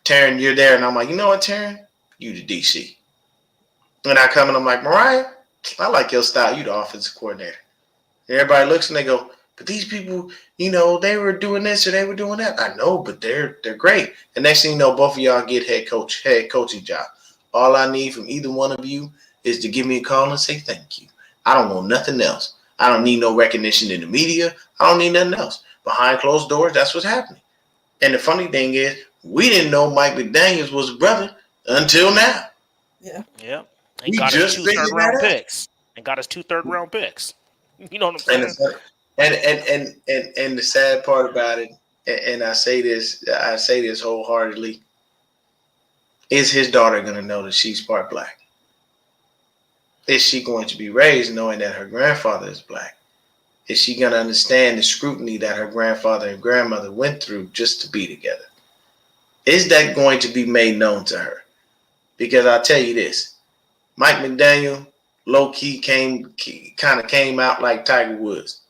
[SPEAKER 2] Teran, you're there, and I'm like, you know what, Teran? You the DC. And I come and I'm like, Miriah, I like your style. You the offensive coordinator. And everybody looks and they go, but these people, they were doing this or they were doing that. I know, but they're great. And next thing you know, both of y'all get head coaching job. All I need from either one of you is to give me a call and say thank you. I don't want nothing else. I don't need no recognition in the media. I don't need nothing else. Behind closed doors, that's what's happening. And the funny thing is, we didn't know Mike McDaniels was a brother until now.
[SPEAKER 1] Yeah.
[SPEAKER 3] Yeah. And got his 2 third-round picks. And got his 2 third-round picks. You know what I'm saying?
[SPEAKER 2] And the sad part about it, and I say this wholeheartedly, is his daughter going to know that she's part black? Is she going to be raised knowing that her grandfather is black? Is she going to understand the scrutiny that her grandfather and grandmother went through just to be together? Is that going to be made known to her? Because I'll tell you this, Mike McDaniel low-key kind of came out like Tiger Woods.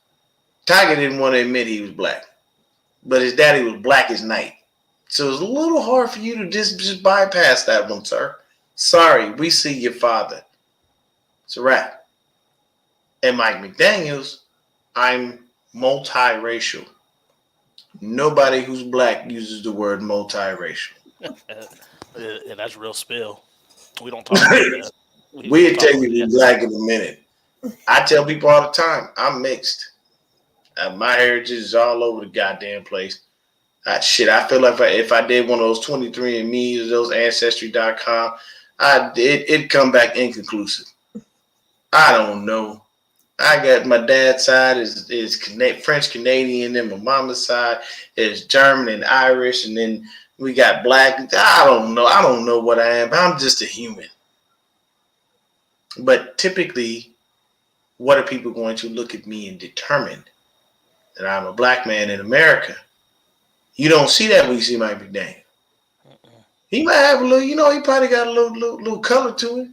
[SPEAKER 2] Tiger didn't want to admit he was black, but his daddy was black as night. So it's a little hard for you to just bypass that one, sir. Sorry, we see your father. It's a wrap. And Mike McDaniels, I'm multiracial. Nobody who's black uses the word multiracial.
[SPEAKER 3] Yeah, that's real spill. We don't talk about that.
[SPEAKER 2] We'll tell you we're black in a minute. I tell people all the time, I'm mixed. My heritage is all over the goddamn place. I feel like if I did one of those 23andMe or those Ancestry.com, it'd come back inconclusive. I don't know. I got my dad's side is French Canadian, and my mama's side is German and Irish, and then we got black. I don't know. I don't know what I am. I'm just a human. But typically, what are people going to look at me and determine that I'm a black man in America? You don't see that when you see Mike McDaniel. He might have a little, he probably got a little color to it,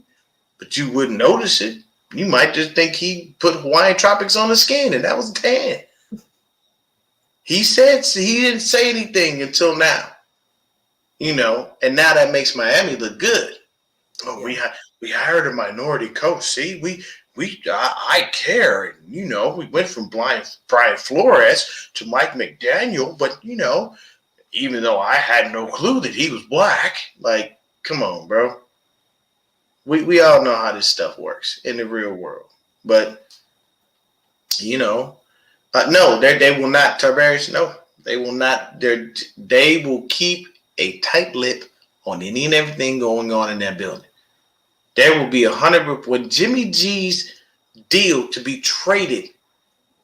[SPEAKER 2] but you wouldn't notice it. You might just think he put Hawaiian tropics on his skin and that was tan. He said he didn't say anything until now, and now that makes Miami look good. Oh, we hired a minority coach. See, I care. We went from Brian Flores to Mike McDaniel, but even though I had no clue that he was black, like, come on, bro. We all know how this stuff works in the real world, but no, they will not. Tiberius, no, they will not. They will keep a tight lip on any and everything going on in that building. There will be 100 when Jimmy G's deal to be traded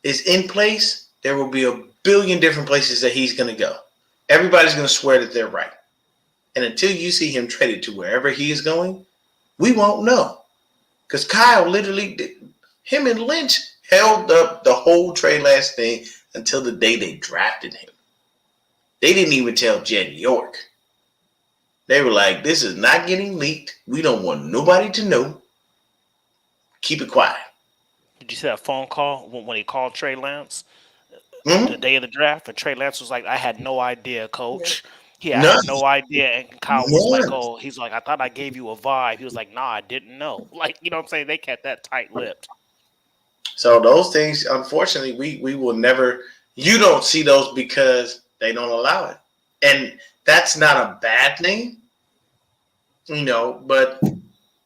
[SPEAKER 2] is in place. There will be a billion different places that he's going to go. Everybody's going to swear that they're right, and until you see him traded to wherever he is going, we won't know. Because Kyle literally him and Lynch held up the whole Trey Lance thing until the day they drafted him. They didn't even tell Jed York. They were like, this is not getting leaked. We don't want nobody to know. Keep it quiet.
[SPEAKER 3] Did you see that phone call when he called Trey Lance
[SPEAKER 2] Mm-hmm.
[SPEAKER 3] the day of the draft? And Trey Lance was like, I had no idea, coach.
[SPEAKER 1] Yeah.
[SPEAKER 3] I had no idea. And Kyle was like, oh, he's like, I thought I gave you a vibe. He was like, nah, I didn't know. Like, you know what I'm saying? They kept that tight-lipped.
[SPEAKER 2] So those things, unfortunately, we will never, you don't see those because they don't allow it. And that's not a bad thing, but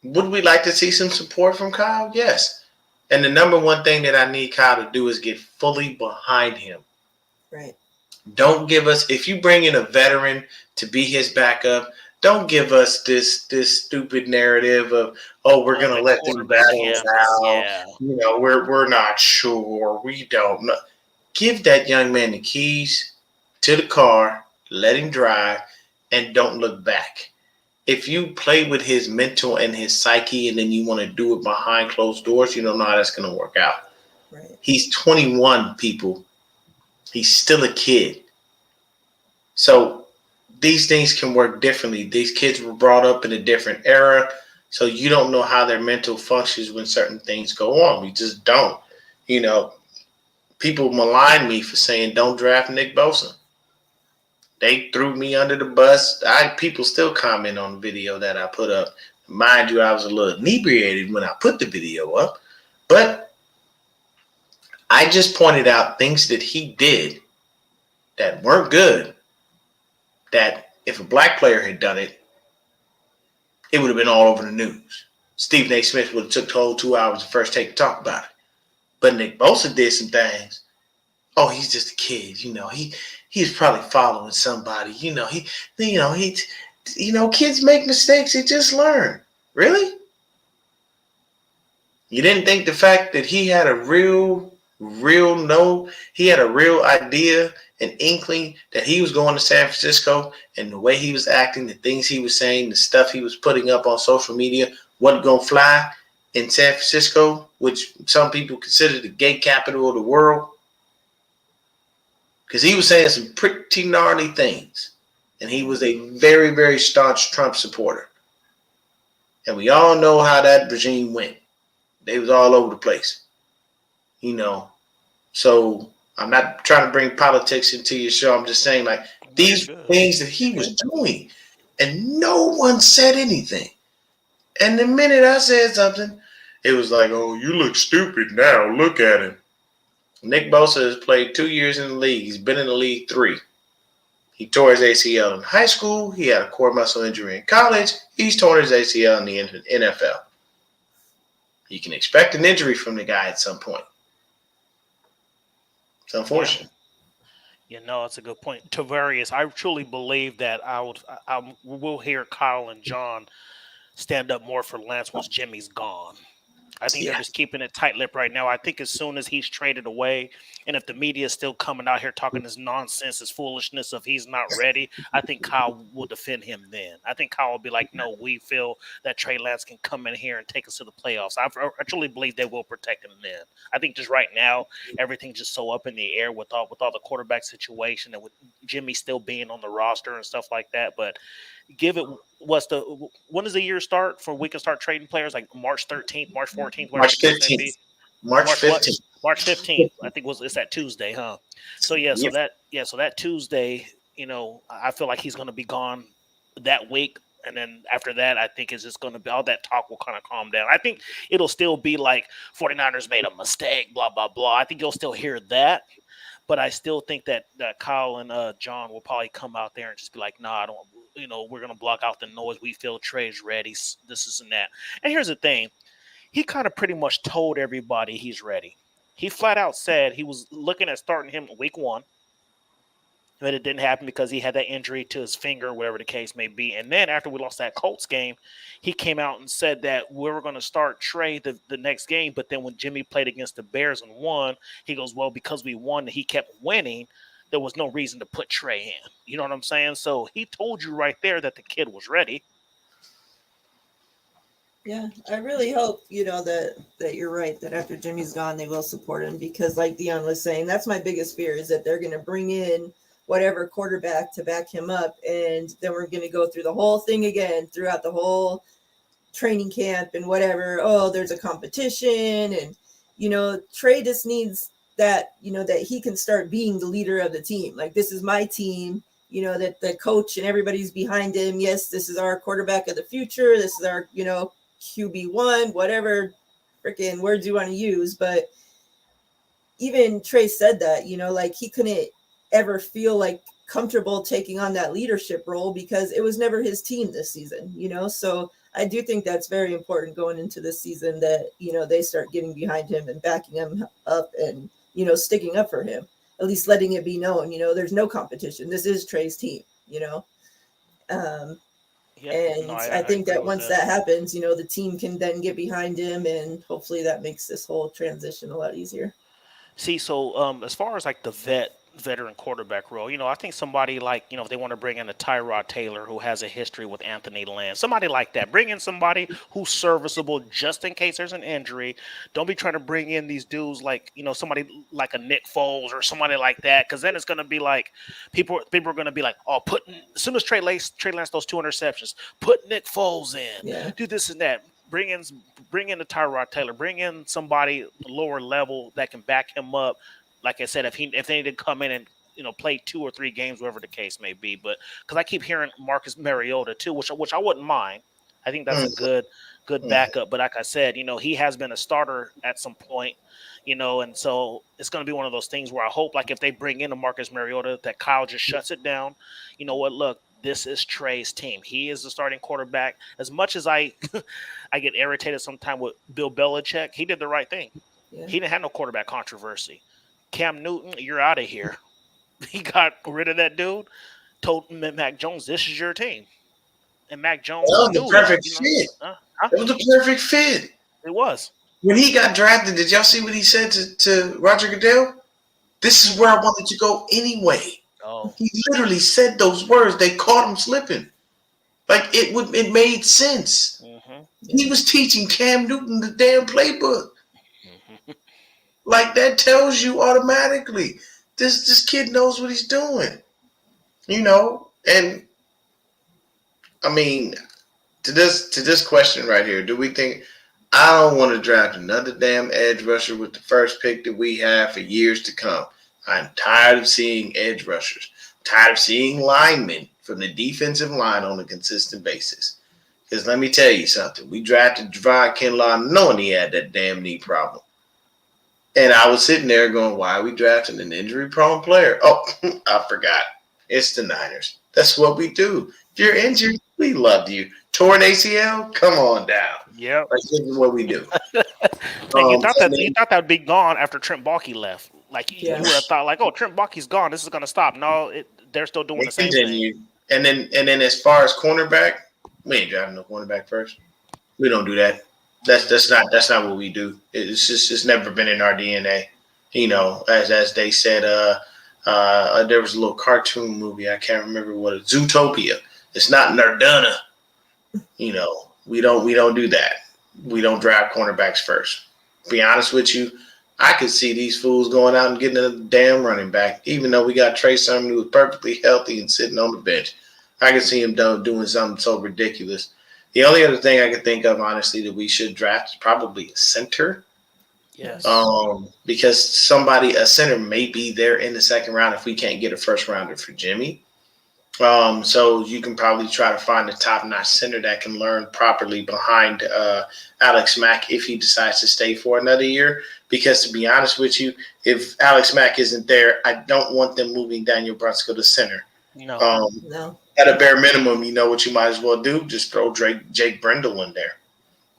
[SPEAKER 2] would we like to see some support from Kyle? Yes. And the number one thing that I need Kyle to do is get fully behind him.
[SPEAKER 1] Right.
[SPEAKER 2] Don't give us, if you bring in a veteran to be his backup, don't give us this stupid narrative of, we're going to let them battle out. Yeah. We're not sure. We don't know. Give that young man the keys to the car, let him drive, and don't look back. If you play with his mental and his psyche and then you want to do it behind closed doors, you don't know how that's going to work out.
[SPEAKER 1] Right.
[SPEAKER 2] He's 21, people. He's still a kid. So these things can work differently. These kids were brought up in a different era, so you don't know how their mental functions when certain things go on. We just don't. People malign me for saying don't draft Nick Bosa. They threw me under the bus. People still comment on the video that I put up. Mind you, I was a little inebriated when I put the video up, but I just pointed out things that he did that weren't good, that if a black player had done it, it would have been all over the news. Stephen A. Smith would have took the whole 2 hours to first take to talk about it. But Nick Bosa did some things. Oh, he's just a kid, he's probably following somebody, kids make mistakes, they just learn. Really? You didn't think the fact that he had a real idea, an inkling that he was going to San Francisco, and the way he was acting, the things he was saying, the stuff he was putting up on social media wasn't going to fly in San Francisco, which some people consider the gay capital of the world? Because he was saying some pretty gnarly things, and he was a very, very staunch Trump supporter. And we all know how that regime went. They was all over the place. So I'm not trying to bring politics into your show. I'm just saying, like, these things that he was doing, and no one said anything. And the minute I said something, it was like, oh, you look stupid now. Look at him. Nick Bosa has played 2 years in the league. He's been in the league 3. He tore his ACL in high school. He had a core muscle injury in college. He's torn his ACL in the NFL. You can expect an injury from the guy at some point. It's unfortunate.
[SPEAKER 3] It's a good point. Tavarius, I truly believe that we'll hear Kyle and John stand up more for Lance once Jimmy's gone. I think they're just keeping it tight-lipped right now. I think as soon as he's traded away, and if the media is still coming out here talking this nonsense, this foolishness of he's not ready, I think Kyle will defend him then. I think Kyle will be like, no, we feel that Trey Lance can come in here and take us to the playoffs. I truly believe they will protect him then. I think just right now, everything's just so up in the air with all the quarterback situation and with Jimmy still being on the roster and stuff like that. But give it when does the year start for we can start trading players, like March 13th, March 14th,
[SPEAKER 2] March 15th. March 15th.
[SPEAKER 3] March 15th. I think it's that Tuesday, huh? So so that Tuesday, I feel like he's going to be gone that week. And then after that, I think it's just going to be all that talk will kind of calm down. I think it'll still be like 49ers made a mistake, blah, blah, blah. I think you'll still hear that. But I still think that Kyle and John will probably come out there and just be like, nah, I don't, we're going to block out the noise. We feel Trey's ready. This is and that. And here's the thing. He kind of pretty much told everybody he's ready. He flat out said he was looking at starting him week 1. But it didn't happen because he had that injury to his finger, whatever the case may be. And then after we lost that Colts game, he came out and said that we were going to start Trey the next game. But then when Jimmy played against the Bears and won, he goes, well, because we won and he kept winning, there was no reason to put Trey in. You know what I'm saying? So he told you right there that the kid was ready.
[SPEAKER 1] Yeah, I really hope, that you're right, that after Jimmy's gone, they will support him. Because like Deon was saying, that's my biggest fear, is that they're going to bring in whatever quarterback to back him up. And then we're going to go through the whole thing again throughout the whole training camp and whatever. Oh, there's a competition. And, Trey just needs that, that he can start being the leader of the team. Like, this is my team, that the coach and everybody's behind him. Yes, this is our quarterback of the future. This is our, QB1, whatever freaking words you want to use. But even Trey said that, like he couldn't ever feel like comfortable taking on that leadership role because it was never his team this season, so I do think that's very important going into this season that, they start getting behind him and backing him up and, sticking up for him, at least letting it be known, there's no competition. This is Trey's team, I think that once that happens, the team can then get behind him and hopefully that makes this whole transition a lot easier.
[SPEAKER 3] See, so as far as like the veteran quarterback role, I think somebody like, if they want to bring in a Tyrod Taylor who has a history with Anthony Lynn, somebody like that, bring in somebody who's serviceable just in case there's an injury. Don't be trying to bring in these dudes like, somebody like a Nick Foles or somebody like that, because then it's going to be like people are going to be like, oh, as soon as Trey Lance those 2 interceptions, put Nick Foles in, do this and that. Bring in the Tyrod Taylor. Bring in somebody lower level that can back him up. Like I said, if they need to come in and play 2 or 3 games, whatever the case may be. But because I keep hearing Marcus Mariota too, which I wouldn't mind. I think that's a good backup. But like I said, he has been a starter at some point, and so it's going to be one of those things where I hope, like if they bring in a Marcus Mariota, that Kyle just shuts it down. You know what? Look. This is Trey's team. He is the starting quarterback. As much as I get irritated sometimes with Bill Belichick, he did the right thing. Yeah. He didn't have no quarterback controversy. Cam Newton, you're out of here. He got rid of that dude, told Mac Jones, this is your team. And Mac Jones
[SPEAKER 2] was the perfect fit. It was the perfect fit.
[SPEAKER 3] It was.
[SPEAKER 2] When he got drafted, did y'all see what he said to Roger Goodell? This is where I wanted to go anyway. Oh. He literally said those words. They caught him slipping. Like it made sense. Mm-hmm. He was teaching Cam Newton the damn playbook. Mm-hmm. Like that tells you automatically this kid knows what he's doing. And I mean, to this question right here, do we think I don't want to draft another damn edge rusher with the first pick that we have for years to come? I'm tired of seeing edge rushers. Tired of seeing linemen from the defensive line on a consistent basis. Because let me tell you something. We drafted Javon Kinlaw knowing he had that damn knee problem. And I was sitting there going, why are we drafting an injury-prone player? Oh, I forgot. It's the Niners. That's what we do. If you're injured, we love you. Torn ACL? Come on down.
[SPEAKER 3] Yep.
[SPEAKER 2] Like, this is what we do.
[SPEAKER 3] And you thought that would be gone after Trent Baalke left. Like you
[SPEAKER 1] Yeah.
[SPEAKER 3] would have thought, like, oh, Trent Baalke's gone. This is going to stop. No, they're still doing the same thing.
[SPEAKER 2] And then as far as cornerback, we ain't drafting no cornerback first. We don't do that. That's not what we do. It's never been in our DNA. You know, as they said, there was a little cartoon movie. I can't remember what it's Zootopia. It's not Nerduna. You know, we don't do that. We don't draft cornerbacks first. To be honest with you, I could see these fools going out and getting a damn running back, even though we got Trey Sermon who was perfectly healthy and sitting on the bench. I could see him doing something so ridiculous. The only other thing I could think of, honestly, that we should draft is probably a center.
[SPEAKER 3] Yes.
[SPEAKER 2] Because a center may be there in the second round if we can't get a first rounder for Jimmy. So you can probably try to find a top-notch center that can learn properly behind Alex Mack if he decides to stay for another year. Because to be honest with you, if Alex Mack isn't there, I don't want them moving Daniel Brunskill to center.
[SPEAKER 3] No.
[SPEAKER 1] No.
[SPEAKER 2] At a bare minimum, you know what you might as well do? Just throw Jake Brendel in there.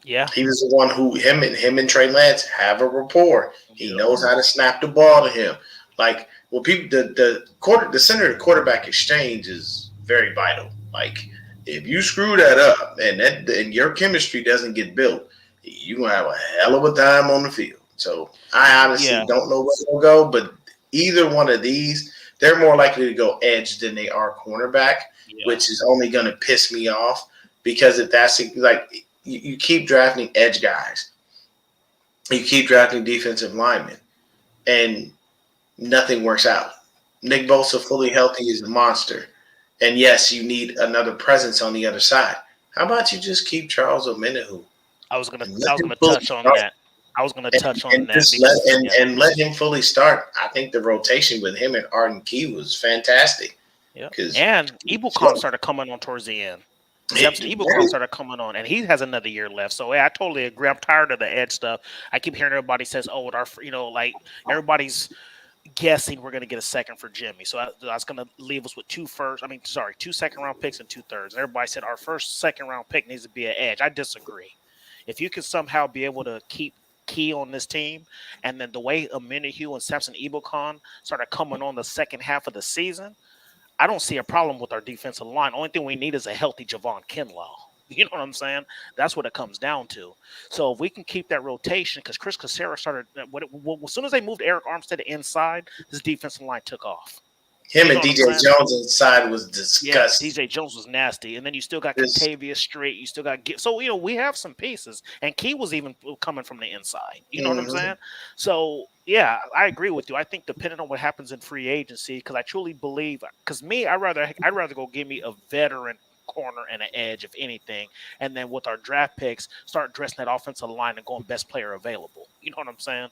[SPEAKER 3] Yeah.
[SPEAKER 2] He was the one who him and Trey Lance have a rapport. He knows how to snap the ball to him. Like, well, people, the center to quarterback exchange is very vital. Like, if you screw that up and your chemistry doesn't get built, you're gonna have a hell of a time on the field. So I honestly don't know where they'll go, but either one of these, they're more likely to go edge than they are cornerback, which is only going to piss me off because if that's like you keep drafting edge guys, you keep drafting defensive linemen, and nothing works out. Nick Bosa fully healthy is a monster, and yes, you need another presence on the other side. How about you just keep Charles Omenihu?
[SPEAKER 3] I was gonna touch on that.
[SPEAKER 2] Let him fully start. I think the rotation with him and Arden Key was fantastic.
[SPEAKER 3] Yeah. And Ebukam started coming on towards the end. Ebukam started coming on, and he has another year left. So I totally agree. I'm tired of the edge stuff. I keep hearing everybody says, "Oh, everybody's guessing we're going to get a second for Jimmy." So that's going to leave us with 2 second-round picks and 2 thirds. Everybody said our first second-round pick needs to be an edge. I disagree. If you can somehow be able to keep Key on this team, and then the way Omenihu and Samson Ebukam started coming on the second half of the season, I don't see a problem with our defensive line. Only thing we need is a healthy Javon Kinlaw. You know what I'm saying? That's what it comes down to. So if we can keep that rotation, because Chris Casera started, as soon as they moved Eric Armstead inside, this defensive line took off.
[SPEAKER 2] Him and DJ Jones inside was disgusting.
[SPEAKER 3] Yeah, DJ Jones was nasty. And then you still got Contavious Street. You still got – so, we have some pieces. And Key was even coming from the inside. You know what I'm saying? So, yeah, I agree with you. I think depending on what happens in free agency, because I truly believe – because I'd rather go give me a veteran corner and an edge, if anything. And then with our draft picks, start dressing that offensive line and going best player available. You know what I'm saying?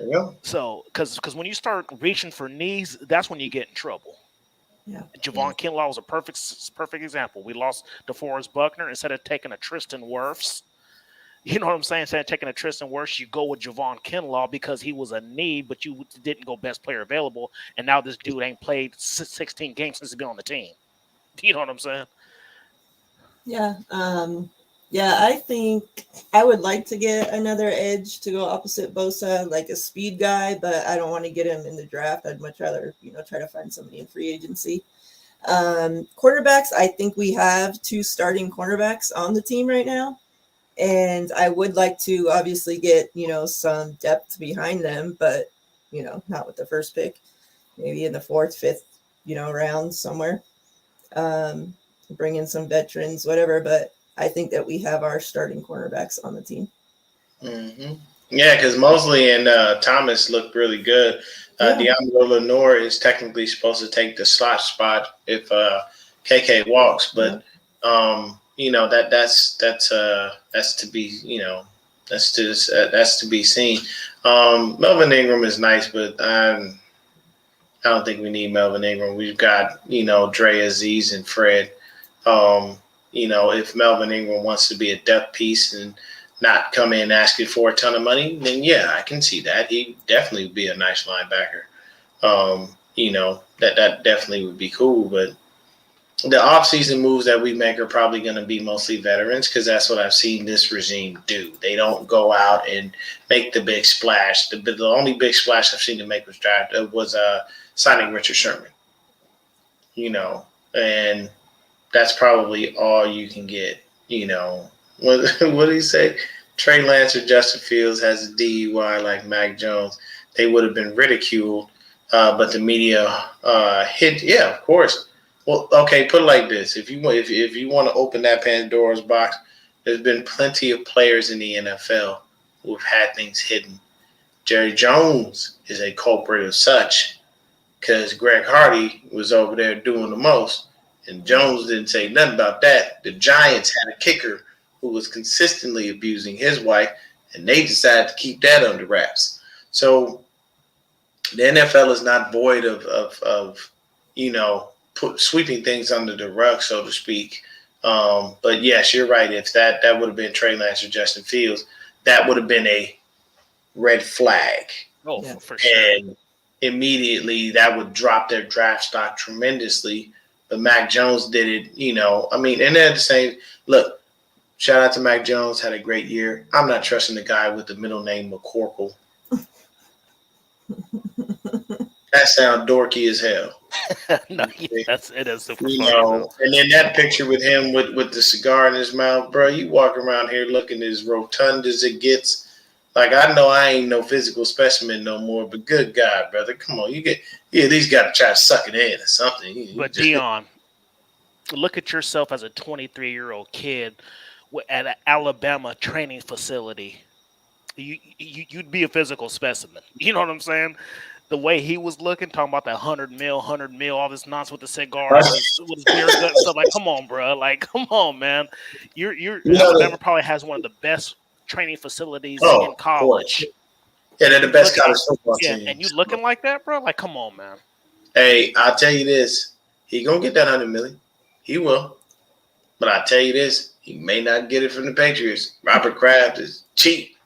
[SPEAKER 2] Yeah.
[SPEAKER 3] So, because when you start reaching for knees, that's when you get in trouble.
[SPEAKER 1] Yeah.
[SPEAKER 3] Javon Kinlaw was a perfect example. We lost DeForest Buckner instead of taking a Tristan Wirfs. You know what I'm saying? Instead of taking a Tristan Wirfs, you go with Javon Kinlaw because he was a need, but you didn't go best player available. And now this dude ain't played 16 games since he's been on the team. You know what I'm saying?
[SPEAKER 1] Yeah. I think I would like to get another edge to go opposite Bosa, like a speed guy, but I don't want to get him in the draft. I'd much rather, try to find somebody in free agency. Quarterbacks, I think we have 2 starting cornerbacks on the team right now. And I would like to obviously get, some depth behind them, but, not with the first pick, maybe in the 4th, 5th, round somewhere. Bring in some veterans, whatever, but I think that we have our starting cornerbacks on the team.
[SPEAKER 2] Mm-hmm. Yeah, because Mosley and Thomas look really good. Deontay Lenore is technically supposed to take the slot spot if KK walks, but that's to be that's to be seen. Melvin Ingram is nice, but I don't think we need Melvin Ingram. We've got Dre, Aziz, and Fred. If Melvin Ingram wants to be a depth piece and not come in asking for a ton of money, then yeah, I can see that. He'd definitely be a nice linebacker. That definitely would be cool. But the offseason moves that we make are probably going to be mostly veterans because that's what I've seen this regime do. They don't go out and make the big splash. The only big splash I've seen them make was signing Richard Sherman. And that's probably all you can get. What do you say? Trey Lance or Justin Fields has a DUI like Mac Jones. They would have been ridiculed, but the media hit. Yeah, of course. Well, okay, put it like this: if you want to open that Pandora's box, there's been plenty of players in the NFL who have had things hidden. Jerry Jones is a culprit of such because Greg Hardy was over there doing the most, and Jones didn't say nothing about that. The Giants had a kicker who was consistently abusing his wife, and they decided to keep that under wraps. So the NFL is not void of sweeping things under the rug, so to speak. But yes, you're right. If that would have been Trey Lance or Justin Fields, that would have been a red flag.
[SPEAKER 3] Oh, yeah, for sure.
[SPEAKER 2] And immediately that would drop their draft stock tremendously. But Mac Jones did it, and they're the same. Look, shout out to Mac Jones, had a great year. I'm not trusting the guy with the middle name McCorkle. That sounds dorky as hell.
[SPEAKER 3] No, it is super funny.
[SPEAKER 2] And then that picture with him with the cigar in his mouth, bro, you walk around here looking as rotund as it gets. Like, I know I ain't no physical specimen no more, but good God, brother, come on. You at least got to try to suck it in or something.
[SPEAKER 3] But Deon, look at yourself as a 23-year-old kid at an Alabama training facility. You'd be a physical specimen. You know what I'm saying? The way he was looking, talking about that 100 mil, all this nonsense with the cigar, with his beard gut and stuff. Like, come on, bro. Like, come on, man. Alabama probably has one of the best training facilities in college.
[SPEAKER 2] Yeah, they're the best college football team.
[SPEAKER 3] Yeah, and you looking like that, bro? Like, come on, man.
[SPEAKER 2] Hey, I'll tell you this. He gonna get that $100 million. He will. But I'll tell you this. He may not get it from the Patriots. Robert Kraft is cheap.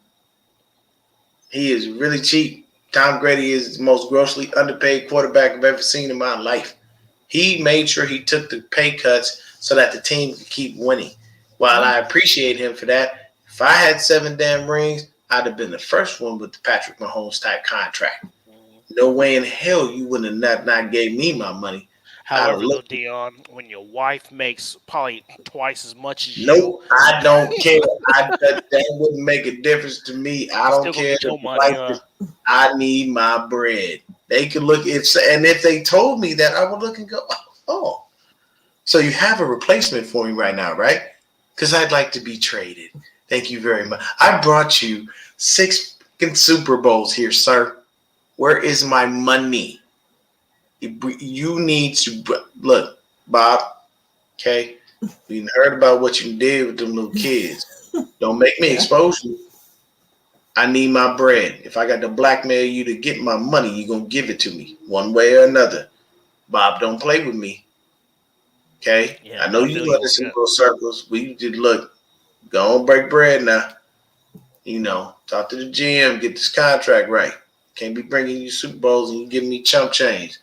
[SPEAKER 2] He is really cheap. Tom Brady is the most grossly underpaid quarterback I've ever seen in my life. He made sure he took the pay cuts so that the team could keep winning. While I appreciate him for that, if I had 7 damn rings, I'd have been the first one with the Patrick Mahomes type contract. No way in hell you would have not gave me my money.
[SPEAKER 3] However, though, Deon, when your wife makes probably twice as much as you.
[SPEAKER 2] Nope, I don't care. That wouldn't make a difference to me. I don't care. I need my bread. They could look if they told me that, I would look and go, oh. So you have a replacement for me right now, right? Because I'd like to be traded. Thank you very much. I brought you 6 Super Bowls here, sir. Where is my money? You need to look, Bob. Okay, we heard about what you did with them little kids. Don't make me expose you. I need my bread. If I got to blackmail you to get my money, you're gonna give it to me one way or another. Bob, don't play with me. Okay, yeah, I know you love us in little circles. We did look. Go on, break bread now. Talk to the GM, get this contract right. Can't be bringing you Super Bowls and you giving me chump change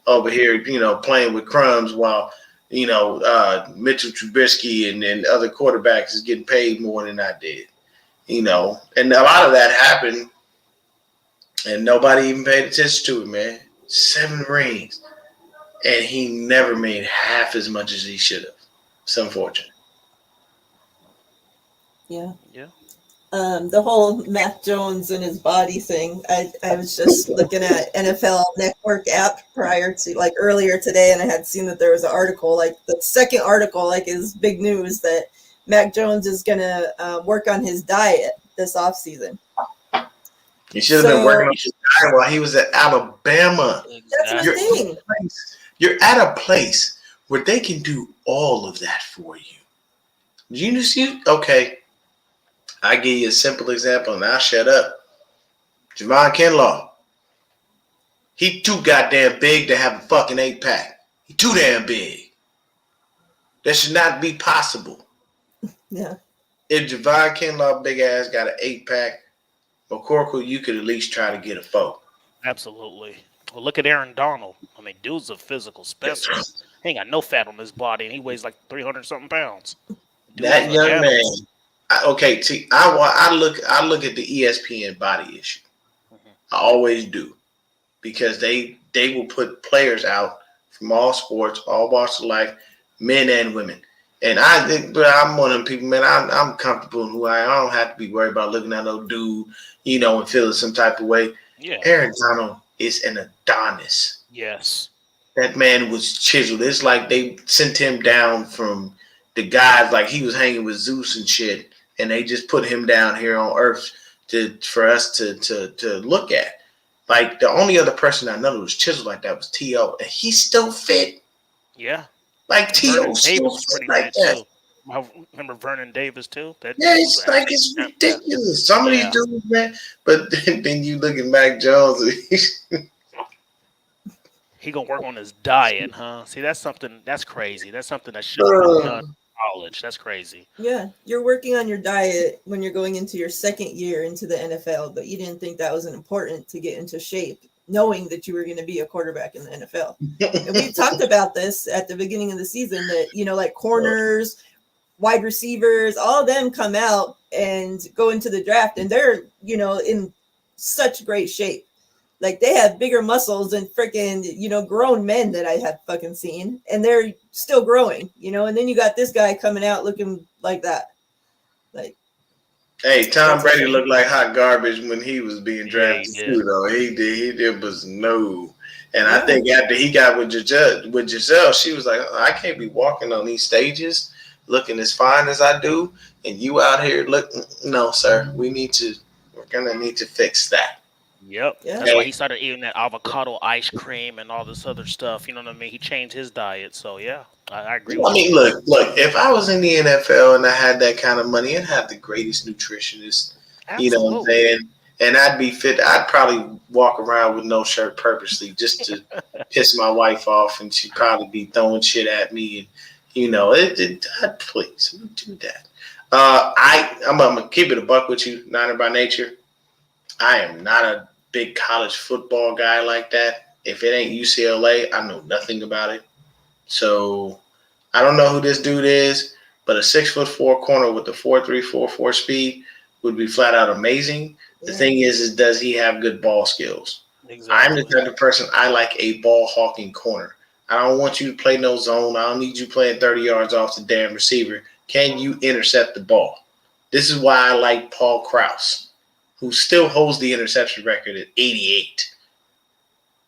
[SPEAKER 2] over here, playing with crumbs while, Mitchell Trubisky and other quarterbacks is getting paid more than I did, and a lot of that happened and nobody even paid attention to it, man. 7 rings and he never made half as much as he should have. It's unfortunate.
[SPEAKER 1] Yeah.
[SPEAKER 3] Yeah.
[SPEAKER 1] The whole Mac Jones and his body thing. I was just looking at NFL Network app earlier today, and I had seen that there was an article, the second article, is big news that Mac Jones is going to work on his diet this offseason.
[SPEAKER 2] He should have been working on his diet while he was at Alabama.
[SPEAKER 1] That's the thing.
[SPEAKER 2] You're at a place where they can do all of that for you. You see? Okay, I give you a simple example, and I'll shut up. Javon Kinlaw. He too goddamn big to have a fucking 8-pack. He too damn big. That should not be possible.
[SPEAKER 1] Yeah.
[SPEAKER 2] If Javon Kinlaw big ass got an 8-pack, McCorkle, you could at least try to get a 4.
[SPEAKER 3] Absolutely. Well, look at Aaron Donald. I mean, dude's a physical specimen. He ain't got no fat on his body, and he weighs like 300 something pounds. Dude
[SPEAKER 2] That
[SPEAKER 3] is an
[SPEAKER 2] young
[SPEAKER 3] animal.
[SPEAKER 2] man. Okay, see, I look at the ESPN body issue. I always do, because they will put players out from all sports, all walks of life, men and women. And I'm one of them people, man. I'm comfortable in who I am. I don't have to be worried about looking at no dude, and feeling some type of way.
[SPEAKER 3] Yeah.
[SPEAKER 2] Aaron Donald is an Adonis.
[SPEAKER 3] Yes.
[SPEAKER 2] That man was chiseled. It's like they sent him down from the guys, like he was hanging with Zeus and shit, and they just put him down here on Earth for us to look at. Like the only other person I know that was chiseled like that was T.O., and he's still fit.
[SPEAKER 3] Yeah.
[SPEAKER 2] Like T.O. still
[SPEAKER 3] was
[SPEAKER 2] fit
[SPEAKER 3] pretty
[SPEAKER 2] like
[SPEAKER 3] fit
[SPEAKER 2] that.
[SPEAKER 3] too. I remember Vernon Davis too.
[SPEAKER 2] Yeah, it's ridiculous. Some of these dudes, man. But then you look at Mac Jones.
[SPEAKER 3] He gonna work on his diet, huh? See, that's crazy. That's something that should have been done in college. That's crazy.
[SPEAKER 1] Yeah, you're working on your diet when you're going into your second year into the NFL, but you didn't think that was important to get into shape, knowing that you were going to be a quarterback in the NFL. And we talked about this at the beginning of the season that, like corners, wide receivers, all of them come out and go into the draft, and they're, in such great shape. Like they have bigger muscles than freaking, grown men that I have fucking seen, and they're still growing, and then you got this guy coming out looking like that. Like,
[SPEAKER 2] hey, Tom Brady looked like hot garbage when he was being drafted too, though. He did. It was no. And I think after he got with Giselle, she was like, I can't be walking on these stages looking as fine as I do, and you out here no, sir. We're gonna need to fix that.
[SPEAKER 3] Yep. Yeah. That's why he started eating that avocado ice cream and all this other stuff. You know what I mean? He changed his diet. So yeah, I agree with you.
[SPEAKER 2] Look, if I was in the NFL and I had that kind of money, I'd have the greatest nutritionist.
[SPEAKER 3] Absolutely.
[SPEAKER 2] You know what I'm saying? And I'd be fit. I'd probably walk around with no shirt purposely just to piss my wife off, and she'd probably be throwing shit at me. And I'd please do that. I'm gonna keep it a buck with you, Niner by nature. I am not a big college football guy like that. If it ain't UCLA, I know nothing about it. So I don't know who this dude is, but a 6'4" corner with the 4.3, 4.4 speed would be flat out amazing. Yeah. The thing is does he have good ball skills? Exactly. I'm the type of person, I like a ball hawking corner. I don't want you to play no zone. I don't need you playing 30 yards off the damn receiver. Can you intercept the ball? This is why I like Paul Krause, who still holds the interception record at 88.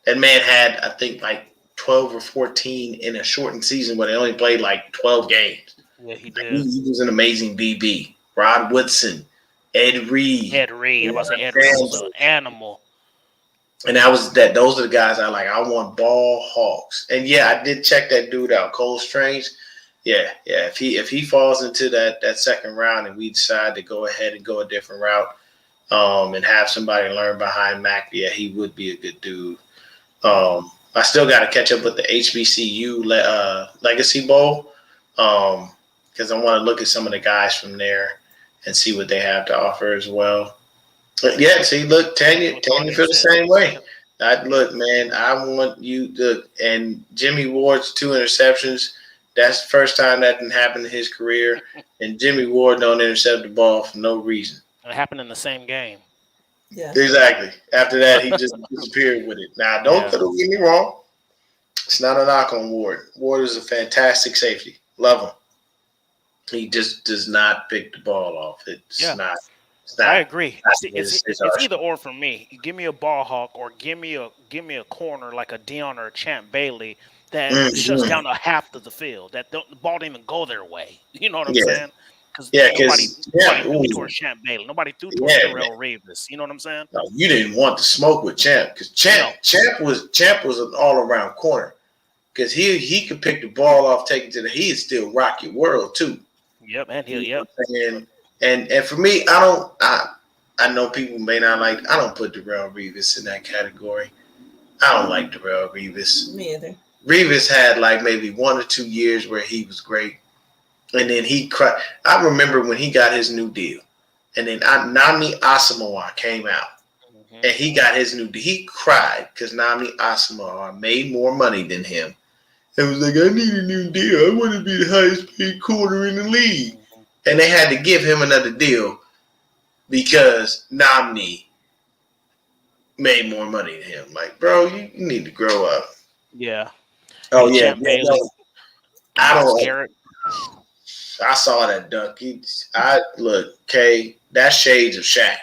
[SPEAKER 2] That man had, I think, like 12 or 14 in a shortened season where they only played like 12 games.
[SPEAKER 3] Yeah, he did.
[SPEAKER 2] He was an amazing BB. Rod Woodson, Ed Reed.
[SPEAKER 3] I'm about to say Ed Reed was an animal.
[SPEAKER 2] And those are the guys I like. I want ball hawks. And yeah, I did check that dude out, Cole Strange. Yeah. If he falls into that second round and we decide to go ahead and go a different route, and have somebody learn behind Mac, yeah, he would be a good dude. I still got to catch up with the HBCU Legacy Bowl because I want to look at some of the guys from there and see what they have to offer as well. But yeah, see, look, Tanya feel the same way. Look, man, I want you to – and Jimmy Ward's 2 interceptions, that's the first time that didn't happen in his career, and Jimmy Ward don't intercept the ball for no reason.
[SPEAKER 3] It happened in the same game.
[SPEAKER 2] Yeah. Exactly. After that, he just disappeared with it. Now, don't get me wrong. It's not a knock on Ward. Ward is a fantastic safety. Love him. He just does not pick the ball off. It's not.
[SPEAKER 3] I agree. It's either or for me. Give me a ball hawk or give me a corner like a Deon or a Champ Bailey that shuts down a half of the field. That the ball didn't even go their way. You know what I'm saying? Because nobody threw towards Champ Bailey. Nobody threw towards Darrell Reeves. You know what I'm saying?
[SPEAKER 2] No, you didn't want to smoke with Champ because Champ was an all-around corner because he could pick the ball off, take it to he'd still rock your world too.
[SPEAKER 3] Yep, and
[SPEAKER 2] You
[SPEAKER 3] he
[SPEAKER 2] know
[SPEAKER 3] yep.
[SPEAKER 2] what I'm saying? And for me, I know people may not like. I don't put Darrelle Revis in that category. I don't like Darrelle Revis.
[SPEAKER 1] Me either.
[SPEAKER 2] Revis had like maybe 1 or 2 years where he was great, and then he cried. I remember when he got his new deal, and then Nami Asamoah came out, and he got his new deal. He cried because Nami Asamoah made more money than him. It was like, I need a new deal. I want to be the highest paid corner in the league, and they had to give him another deal because Nami made more money than him. Like, bro, you need to grow up.
[SPEAKER 3] Yeah.
[SPEAKER 2] Oh
[SPEAKER 3] And
[SPEAKER 2] yeah,
[SPEAKER 3] Champ Bailey.
[SPEAKER 2] no,
[SPEAKER 3] And
[SPEAKER 2] I
[SPEAKER 3] Miles
[SPEAKER 2] don't.
[SPEAKER 3] Garrett.
[SPEAKER 2] I saw that dunk. I look, Kay, that's shades of Shaq.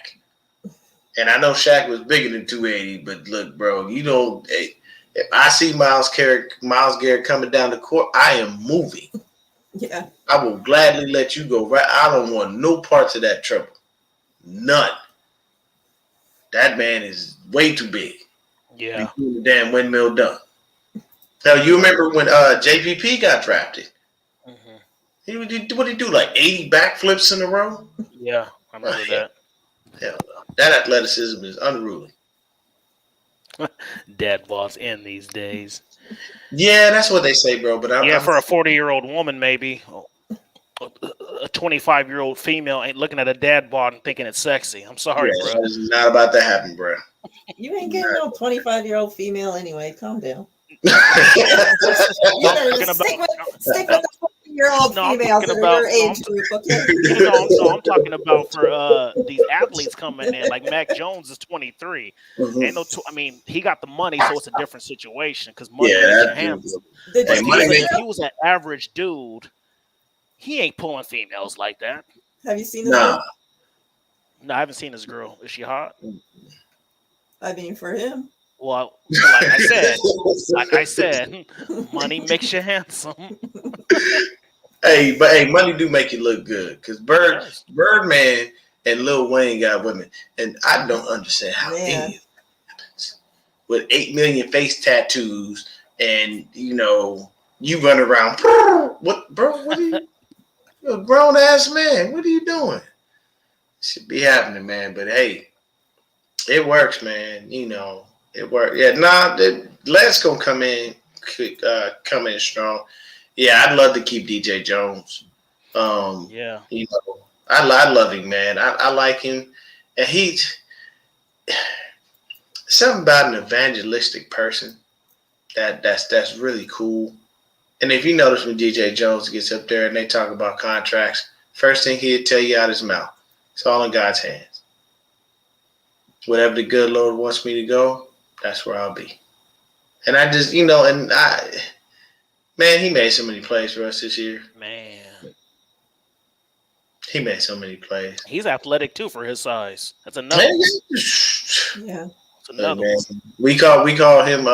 [SPEAKER 2] And I know Shaq was bigger than 280, but look, bro, you don't. Hey, if I see Miles Garrett coming down the court, I am moving.
[SPEAKER 1] Yeah.
[SPEAKER 2] I will gladly let you go. Right, I don't want no parts of that trouble. None. That man is way too big.
[SPEAKER 3] Yeah.
[SPEAKER 2] Be doing the damn windmill dunk. Now you remember when JPP got drafted? What did he do? Like 80 backflips in a row?
[SPEAKER 3] Yeah, I remember that.
[SPEAKER 2] Hell no. That athleticism is unruly.
[SPEAKER 3] Dad boss in these days.
[SPEAKER 2] Yeah, that's what they say, bro. But I'm
[SPEAKER 3] For a 40-year-old woman, maybe a 25-year-old female ain't looking at a dad bod and thinking it's sexy. I'm sorry, bro.
[SPEAKER 2] It's not about to happen, bro.
[SPEAKER 1] You ain't getting no 25-year-old female anyway. Calm down.
[SPEAKER 3] I'm
[SPEAKER 1] Stick with the 40-year-old females that are your age group, okay?
[SPEAKER 3] I'm talking about for these athletes coming in. Like Mac Jones is 23. Ain't no, he got the money, so it's a different situation because money makes you handsome. If he was an average dude, he ain't pulling females like that.
[SPEAKER 1] Have you seen this girl?
[SPEAKER 3] No, I haven't seen this girl. Is she hot?
[SPEAKER 1] I mean, for him.
[SPEAKER 3] Well, like I said, money makes you handsome.
[SPEAKER 2] But money do make you look good because Birdman and Lil Wayne got women, and I don't understand how any of it happens. With 8 million face tattoos, and you run around. What, bro? What are you? You're a grown ass man. What are you doing? Should be happening, man. But hey, it works, man. It works. Yeah, Lance gonna come in strong. Yeah, I'd love to keep DJ Jones. I love him, man. I like him, and he's something about an evangelistic person that's really cool. And if you notice when DJ Jones gets up there and they talk about contracts, first thing he'll tell you out his mouth, it's all in God's hands. Whatever the good Lord wants me to go, that's where I'll be. And I just, he made so many plays for us this year.
[SPEAKER 3] Man.
[SPEAKER 2] He made so many plays.
[SPEAKER 3] He's athletic too for his size. That's another one.
[SPEAKER 1] Yeah.
[SPEAKER 3] That's another one.
[SPEAKER 2] We call him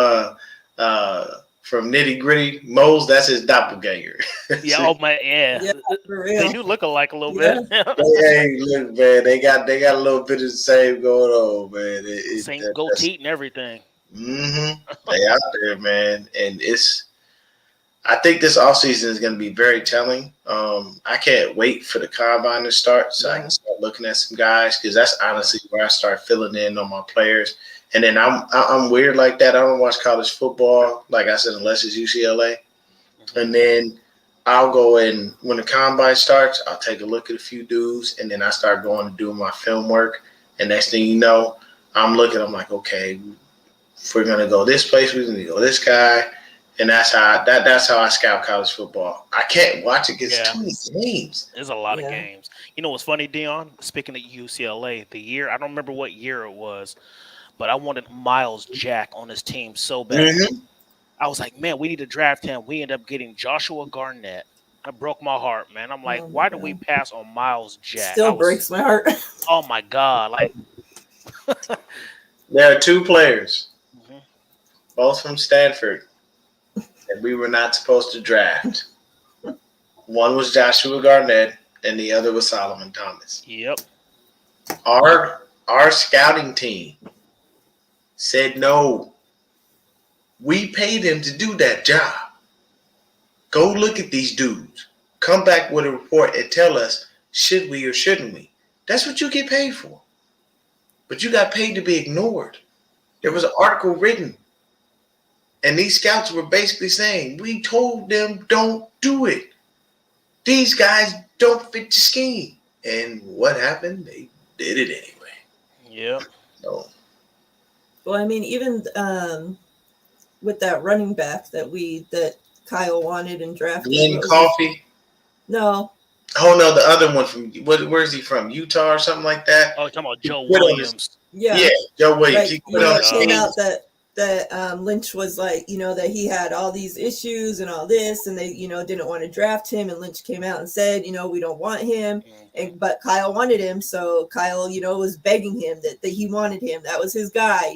[SPEAKER 2] from Nitty Gritty Moles. That's his doppelganger.
[SPEAKER 3] Yeah, oh man, yeah.
[SPEAKER 1] For real.
[SPEAKER 3] They do look alike a little bit.
[SPEAKER 2] Hey, look, man, they got a little bit of the same going on, man.
[SPEAKER 3] Same goatee and everything.
[SPEAKER 2] They out there, man, and I think this offseason is going to be very telling. I can't wait for the combine to start so I can start looking at some guys because that's honestly where I start filling in on my players. And then I'm weird like that. I don't watch college football, like I said, unless it's UCLA. And then I'll go in when the combine starts. I'll take a look at a few dudes, and then I start going to do my film work. And next thing you know, I'm like, okay, if we're gonna go this place, we're gonna go this guy, and that's how I scout college football. I can't watch it because it's too many games.
[SPEAKER 3] There's a lot of games. You know what's funny, Deon? Speaking of UCLA, the year I don't remember what year it was. But I wanted Miles Jack on his team so bad. I was like, man, we need to draft him. We ended up getting Joshua Garnett. That broke my heart, man. I'm like, why did we pass on Miles Jack?
[SPEAKER 1] Still breaks my heart.
[SPEAKER 3] Oh, my God. Like,
[SPEAKER 2] there are two players, both from Stanford, that we were not supposed to draft. One was Joshua Garnett, and the other was Solomon Thomas.
[SPEAKER 3] Yep.
[SPEAKER 2] Our scouting team said no. We paid him to do that job. Go look at these dudes. come back with a report and tell us, should we or shouldn't we? That's what you get paid for. But you got paid to be ignored. There was an article written, and these scouts were basically saying, we told them don't do it. These guys don't fit the scheme. And what happened? They did it anyway.
[SPEAKER 3] Yep.
[SPEAKER 2] So,
[SPEAKER 1] Well, I mean, even with that running back that Kyle wanted and drafted.
[SPEAKER 2] Glenn Coffee?
[SPEAKER 1] No.
[SPEAKER 2] Oh, no, the other one from, where's he from? Utah or something like that?
[SPEAKER 3] Oh, you're talking about Joe Williams.
[SPEAKER 1] Yeah,
[SPEAKER 2] Joe Williams.
[SPEAKER 1] Right.
[SPEAKER 2] He quit on the
[SPEAKER 1] Came
[SPEAKER 2] team.
[SPEAKER 1] out that Lynch was like, that he had all these issues and all this, and they, didn't want to draft him. And Lynch came out and said, we don't want him. But Kyle wanted him. So Kyle, was begging him that he wanted him. That was his guy,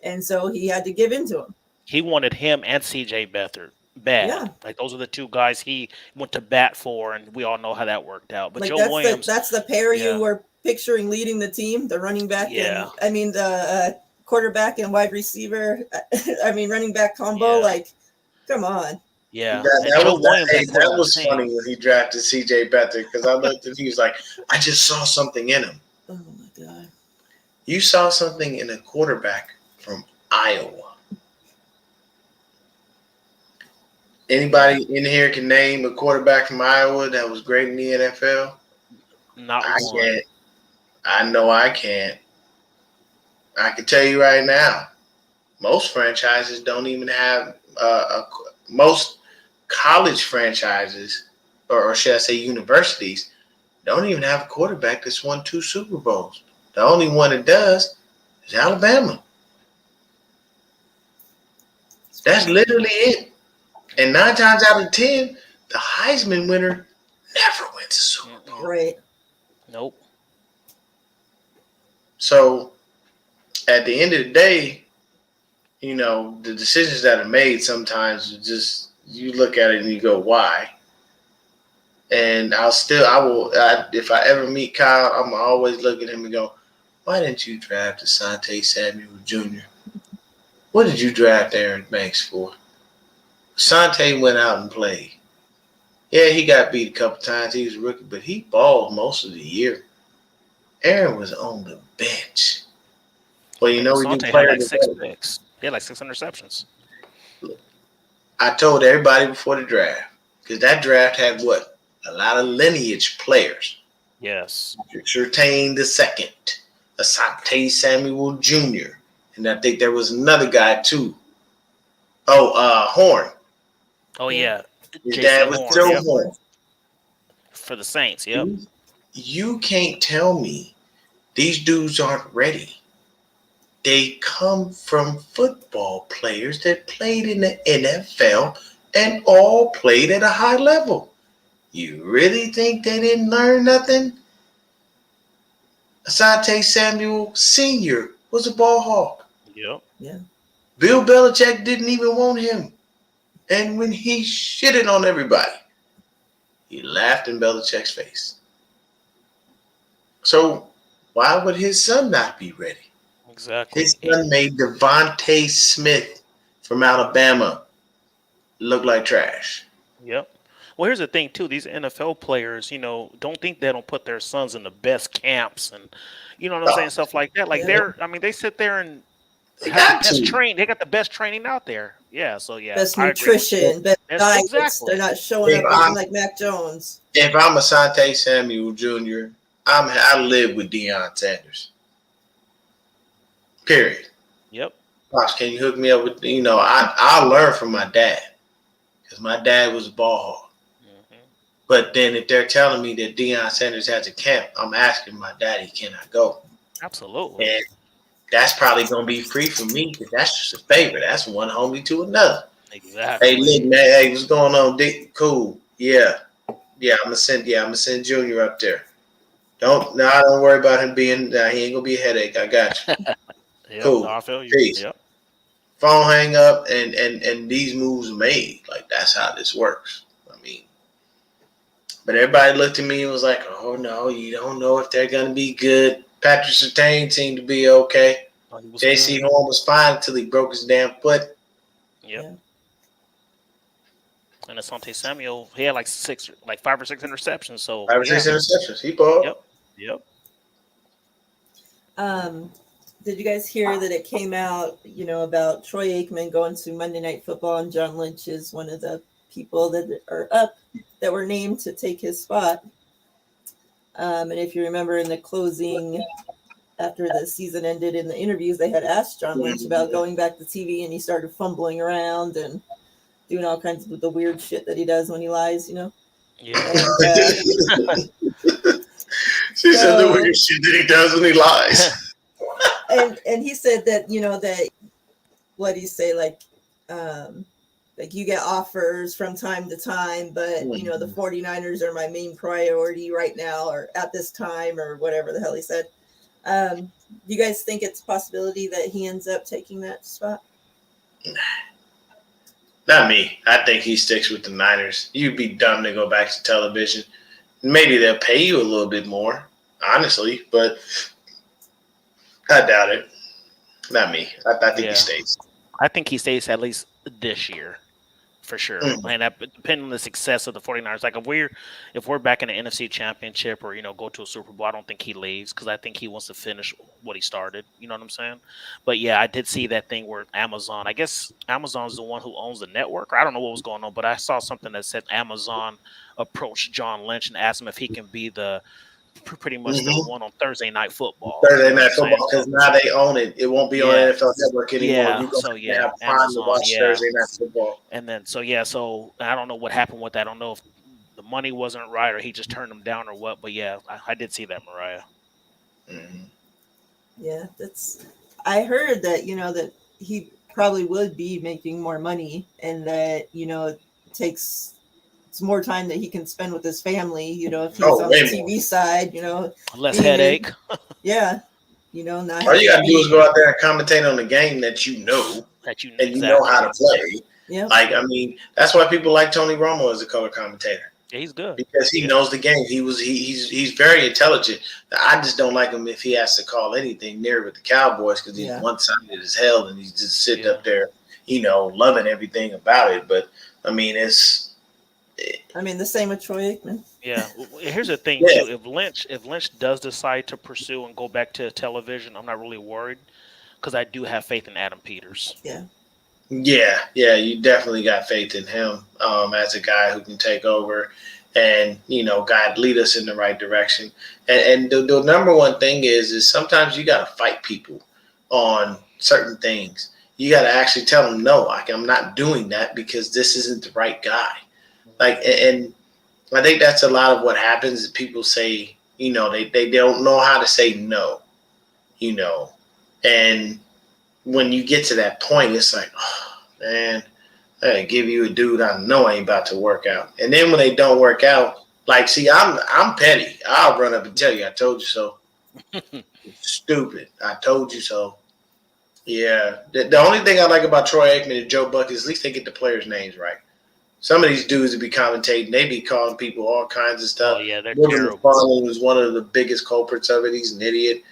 [SPEAKER 1] and so he had to give in to him.
[SPEAKER 3] He wanted him and CJ Beathard bad.
[SPEAKER 1] Yeah.
[SPEAKER 3] Like those are the two guys he went to bat for, and we all know how that worked out. But
[SPEAKER 1] Like
[SPEAKER 3] Joe
[SPEAKER 1] that's
[SPEAKER 3] Williams,
[SPEAKER 1] that's the pair you were picturing leading the team, the running back the quarterback and wide receiver. Running back combo.
[SPEAKER 3] Yeah.
[SPEAKER 1] Like, come on.
[SPEAKER 3] Yeah,
[SPEAKER 2] that was funny when he drafted CJ Beathard, because I looked and he was like, I just saw something in him.
[SPEAKER 1] Oh my God.
[SPEAKER 2] You saw something in a quarterback from Iowa. Anybody in here can name a quarterback from Iowa that was great in the NFL?
[SPEAKER 3] Not
[SPEAKER 2] I
[SPEAKER 3] one.
[SPEAKER 2] can't. I know I can't. I can tell you right now, most franchises don't even have most college franchises, or should I say universities, don't even have a quarterback that's won 2 Super Bowls. The only one that does is Alabama. That's literally it. And 9 times out of 10, the Heisman winner never wins a Super Bowl.
[SPEAKER 1] Right.
[SPEAKER 3] Nope.
[SPEAKER 2] So at the end of the day, the decisions that are made sometimes just, you look at it and you go, why? And if I ever meet Kyle, I'm always look at him and go, why didn't you draft Asante Samuel Jr.? What did you draft Aaron Banks for? Asante went out and played. Yeah, he got beat a couple times. He was a rookie, but he balled most of the year. Aaron was on the bench. Well, we do
[SPEAKER 3] Asante
[SPEAKER 2] player
[SPEAKER 3] had like 6
[SPEAKER 2] development.
[SPEAKER 3] picks. He had like 6 interceptions.
[SPEAKER 2] I told everybody before the draft, because that draft had what? A lot of lineage players.
[SPEAKER 3] Yes.
[SPEAKER 2] Surtain the second, Asante Samuel Jr., and I think there was another guy too. Horn.
[SPEAKER 3] Oh yeah.
[SPEAKER 2] His
[SPEAKER 3] Jason
[SPEAKER 2] dad was
[SPEAKER 3] Horn,
[SPEAKER 2] Joe
[SPEAKER 3] yep.
[SPEAKER 2] Horn.
[SPEAKER 3] For the Saints. Yep.
[SPEAKER 2] You can't tell me these dudes aren't ready. They come from football players that played in the NFL and all played at a high level. You really think they didn't learn nothing? Asante Samuel Sr. was a ball hawk.
[SPEAKER 3] Yep.
[SPEAKER 1] Yeah.
[SPEAKER 2] Bill Belichick didn't even want him. And when he shitted on everybody, he laughed in Belichick's face. So why would his son not be ready?
[SPEAKER 3] Exactly.
[SPEAKER 2] His son made Devontae Smith from Alabama look like trash.
[SPEAKER 3] Yep. Well, here's the thing too. These NFL players, don't think they don't put their sons in the best camps, and what I'm saying, stuff like that. Like they sit there and have the best train. They got the best training out there. Yeah. So yeah.
[SPEAKER 1] Best nutrition, best diets.
[SPEAKER 3] Exactly.
[SPEAKER 1] They're not showing up looking like Mac Jones.
[SPEAKER 2] If I'm Asante Samuel Jr., I live with Deion Sanders. Period.
[SPEAKER 3] Yep.
[SPEAKER 2] Pops, can you hook me up with, I'll learn from my dad, because my dad was a ball hog.
[SPEAKER 3] Mm-hmm.
[SPEAKER 2] But then if they're telling me that Deion Sanders has a camp, I'm asking my daddy, can I go?
[SPEAKER 3] Absolutely.
[SPEAKER 2] And that's probably going to be free for me, because that's just a favor. That's one homie to another.
[SPEAKER 3] Exactly.
[SPEAKER 2] Hey, look, man, hey, what's going on, Dick? Cool. Yeah. Yeah, I'm gonna send Junior up there. Don't worry about him being, he ain't gonna be a headache. I got you.
[SPEAKER 3] Yep,
[SPEAKER 2] Cool.
[SPEAKER 3] no, I feel you.
[SPEAKER 2] Peace.
[SPEAKER 3] Yep.
[SPEAKER 2] Phone hang up and these moves are made. Like, that's how this works. But everybody looked at me and was like, oh no, you don't know if they're gonna be good. Patrick Surtain seemed to be okay. JC Horn was fine until he broke his damn foot.
[SPEAKER 3] Yep. And Asante Samuel, he had like 5 or 6 interceptions. So
[SPEAKER 2] 5 or 6 interceptions. He balled.
[SPEAKER 3] Yep.
[SPEAKER 1] Did you guys hear that it came out, about Troy Aikman going to Monday Night Football, and John Lynch is one of the people that are up that were named to take his spot? And if you remember in the closing, after the season ended, in the interviews, they had asked John Lynch about going back to TV, and he started fumbling around and doing all kinds of the weird shit that he does when he lies,
[SPEAKER 3] Yeah.
[SPEAKER 1] And,
[SPEAKER 2] she said the weird shit that he does when he lies.
[SPEAKER 1] and he said that, that, what do you say, like you get offers from time to time, but, the 49ers are my main priority right now, or at this time, or whatever the hell he said. Do you guys think it's a possibility that he ends up taking that spot?
[SPEAKER 2] Not me. I think he sticks with the Niners. You'd be dumb to go back to television. Maybe they'll pay you a little bit more, honestly, but I doubt it. Not me. I think he stays.
[SPEAKER 3] I think he stays at least this year, for sure. And depending on the success of the 49ers, like if we're back in the NFC Championship or go to a Super Bowl, I don't think he leaves, because I think he wants to finish what he started. You know what I'm saying? But yeah, I did see that thing where Amazon. I guess Amazon's the one who owns the network. I don't know what was going on, but I saw something that said Amazon approached John Lynch and asked him if he can be pretty much the one on Thursday Night Football.
[SPEAKER 2] Thursday Night Football, because now they own it. It won't be on NFL Network anymore.
[SPEAKER 3] Yeah,
[SPEAKER 2] you have Prime to watch Thursday Night Football.
[SPEAKER 3] And then, so I don't know what happened with that. I don't know if the money wasn't right or he just turned them down or what. But yeah, I did see that, Miriah.
[SPEAKER 1] Yeah, I heard that, that he probably would be making more money, and that, it takes more time that he can spend with his family, if he's on the TV side,
[SPEAKER 3] less headache.
[SPEAKER 1] Not
[SPEAKER 2] all you gotta do is go out there and commentate on the game that you know and you know how to play.
[SPEAKER 1] Yeah,
[SPEAKER 2] like, I mean, that's why people like Tony Romo as a color commentator.
[SPEAKER 3] Yeah, he's good
[SPEAKER 2] because he knows the game. He's very intelligent. I just don't like him if he has to call anything near with the Cowboys, because he's one-sided as hell and he's just sitting up there, loving everything about it. But I mean,
[SPEAKER 1] the same with Troy Aikman.
[SPEAKER 3] Yeah. Here's the thing too. If Lynch does decide to pursue and go back to television, I'm not really worried, because I do have faith in Adam Peters.
[SPEAKER 2] Yeah, you definitely got faith in him as a guy who can take over and, lead us in the right direction. And the number one thing is sometimes you got to fight people on certain things. You got to actually tell them, no, I'm not doing that because this isn't the right guy. And I think that's a lot of what happens. People say, they don't know how to say no, and when you get to that point, it's like, oh, man, I gotta give you a dude I know ain't about to work out. And then when they don't work out, I'm petty. I'll run up and tell you, I told you so. Stupid. I told you so. Yeah. The only thing I like about Troy Aikman and Joe Buck is at least they get the players' names right. Some of these dudes that be commentating, they be calling people all kinds of stuff.
[SPEAKER 3] Oh, yeah, they're terrible.
[SPEAKER 2] McFarland was one of the biggest culprits of it. He's an idiot.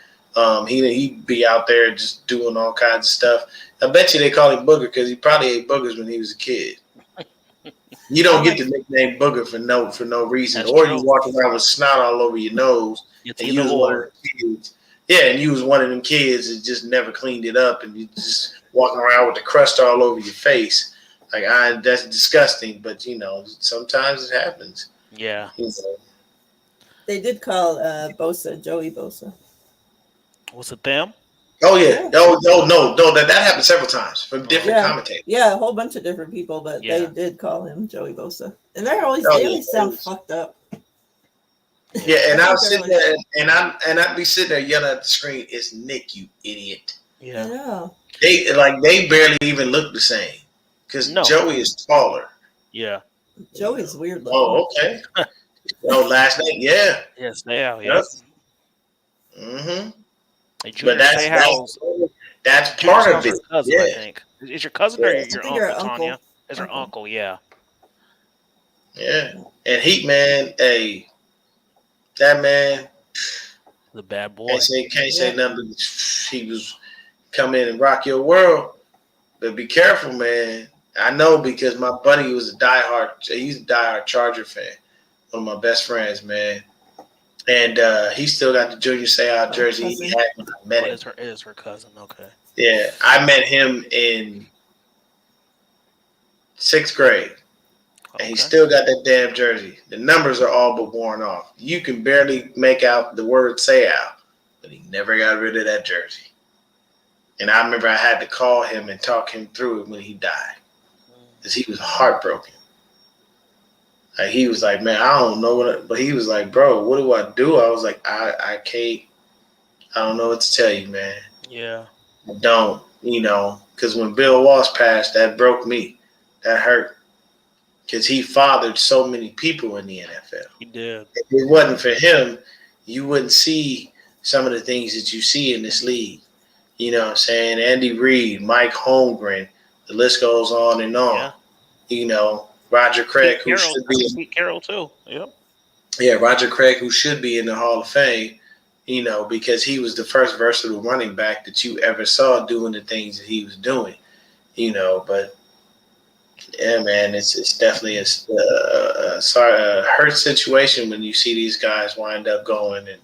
[SPEAKER 2] He'd be out there just doing all kinds of stuff. I bet you they call him Booger because he probably ate boogers when he was a kid. You don't get the nickname Booger for no reason.
[SPEAKER 3] That's
[SPEAKER 2] or
[SPEAKER 3] true.
[SPEAKER 2] You walk around with snot all over your nose.
[SPEAKER 3] It's
[SPEAKER 2] and you was one of them kids. Yeah, and you was one of them kids that just never cleaned it up, and you just walking around with the crust all over your face. That's disgusting, but sometimes it happens.
[SPEAKER 3] Yeah.
[SPEAKER 1] They did call Bosa Joey Bosa.
[SPEAKER 3] Was it them?
[SPEAKER 2] Oh yeah. No. That happened several times from different commentators.
[SPEAKER 1] Yeah, a whole bunch of different people, but they did call him Joey Bosa, and they always sound fucked up.
[SPEAKER 2] Yeah, and I was sitting there, and I'd be sitting there yelling at the screen, "It's Nick, you idiot!"
[SPEAKER 3] Yeah.
[SPEAKER 2] They barely even look the same because Joey is taller.
[SPEAKER 3] Yeah.
[SPEAKER 1] Joey's weird looking.
[SPEAKER 2] Oh, okay. Last name, yeah.
[SPEAKER 3] Yes, they are. Yes.
[SPEAKER 2] Mm-hmm.
[SPEAKER 3] Hey,
[SPEAKER 2] but that's part of it.
[SPEAKER 3] Cousin, I think. Is your cousin or your uncle, Tanya? Is her uncle? Yeah.
[SPEAKER 2] Yeah. And Heat Man, that man,
[SPEAKER 3] the bad boy.
[SPEAKER 2] Can't say nothing. He was come in and rock your world, but be careful, man. I know because my buddy was he's a diehard Charger fan. One of my best friends, man. And he still got the Junior Seau jersey he
[SPEAKER 1] Cousin.
[SPEAKER 2] had when I met
[SPEAKER 3] What
[SPEAKER 2] him.
[SPEAKER 3] is her cousin? Okay.
[SPEAKER 2] Yeah, I met him in 6th grade, and he
[SPEAKER 3] Okay.
[SPEAKER 2] still got that damn jersey. The numbers are all but worn off. You can barely make out the word Seau, but he never got rid of that jersey. And I remember I had to call him and talk him through it when he died, because he was heartbroken. Like he was like, man, I don't know but he was like, bro, what do I do? I was like, I can't, I don't know what to tell you, man.
[SPEAKER 3] Yeah.
[SPEAKER 2] I don't, because when Bill Walsh passed, that broke me. That hurt. Because he fathered so many people in the NFL.
[SPEAKER 3] He did.
[SPEAKER 2] If it wasn't for him, you wouldn't see some of the things that you see in this league. You know what I'm saying? Andy Reid, Mike Holmgren, the list goes on and on.
[SPEAKER 3] Yeah.
[SPEAKER 2] Roger Craig, who
[SPEAKER 3] Carroll,
[SPEAKER 2] should be
[SPEAKER 3] Pete Carroll too. Yep.
[SPEAKER 2] Roger Craig, who should be in the Hall of Fame, because he was the first versatile running back that you ever saw doing the things that he was doing, but yeah, man, it's definitely a hurt situation when you see these guys wind up going, and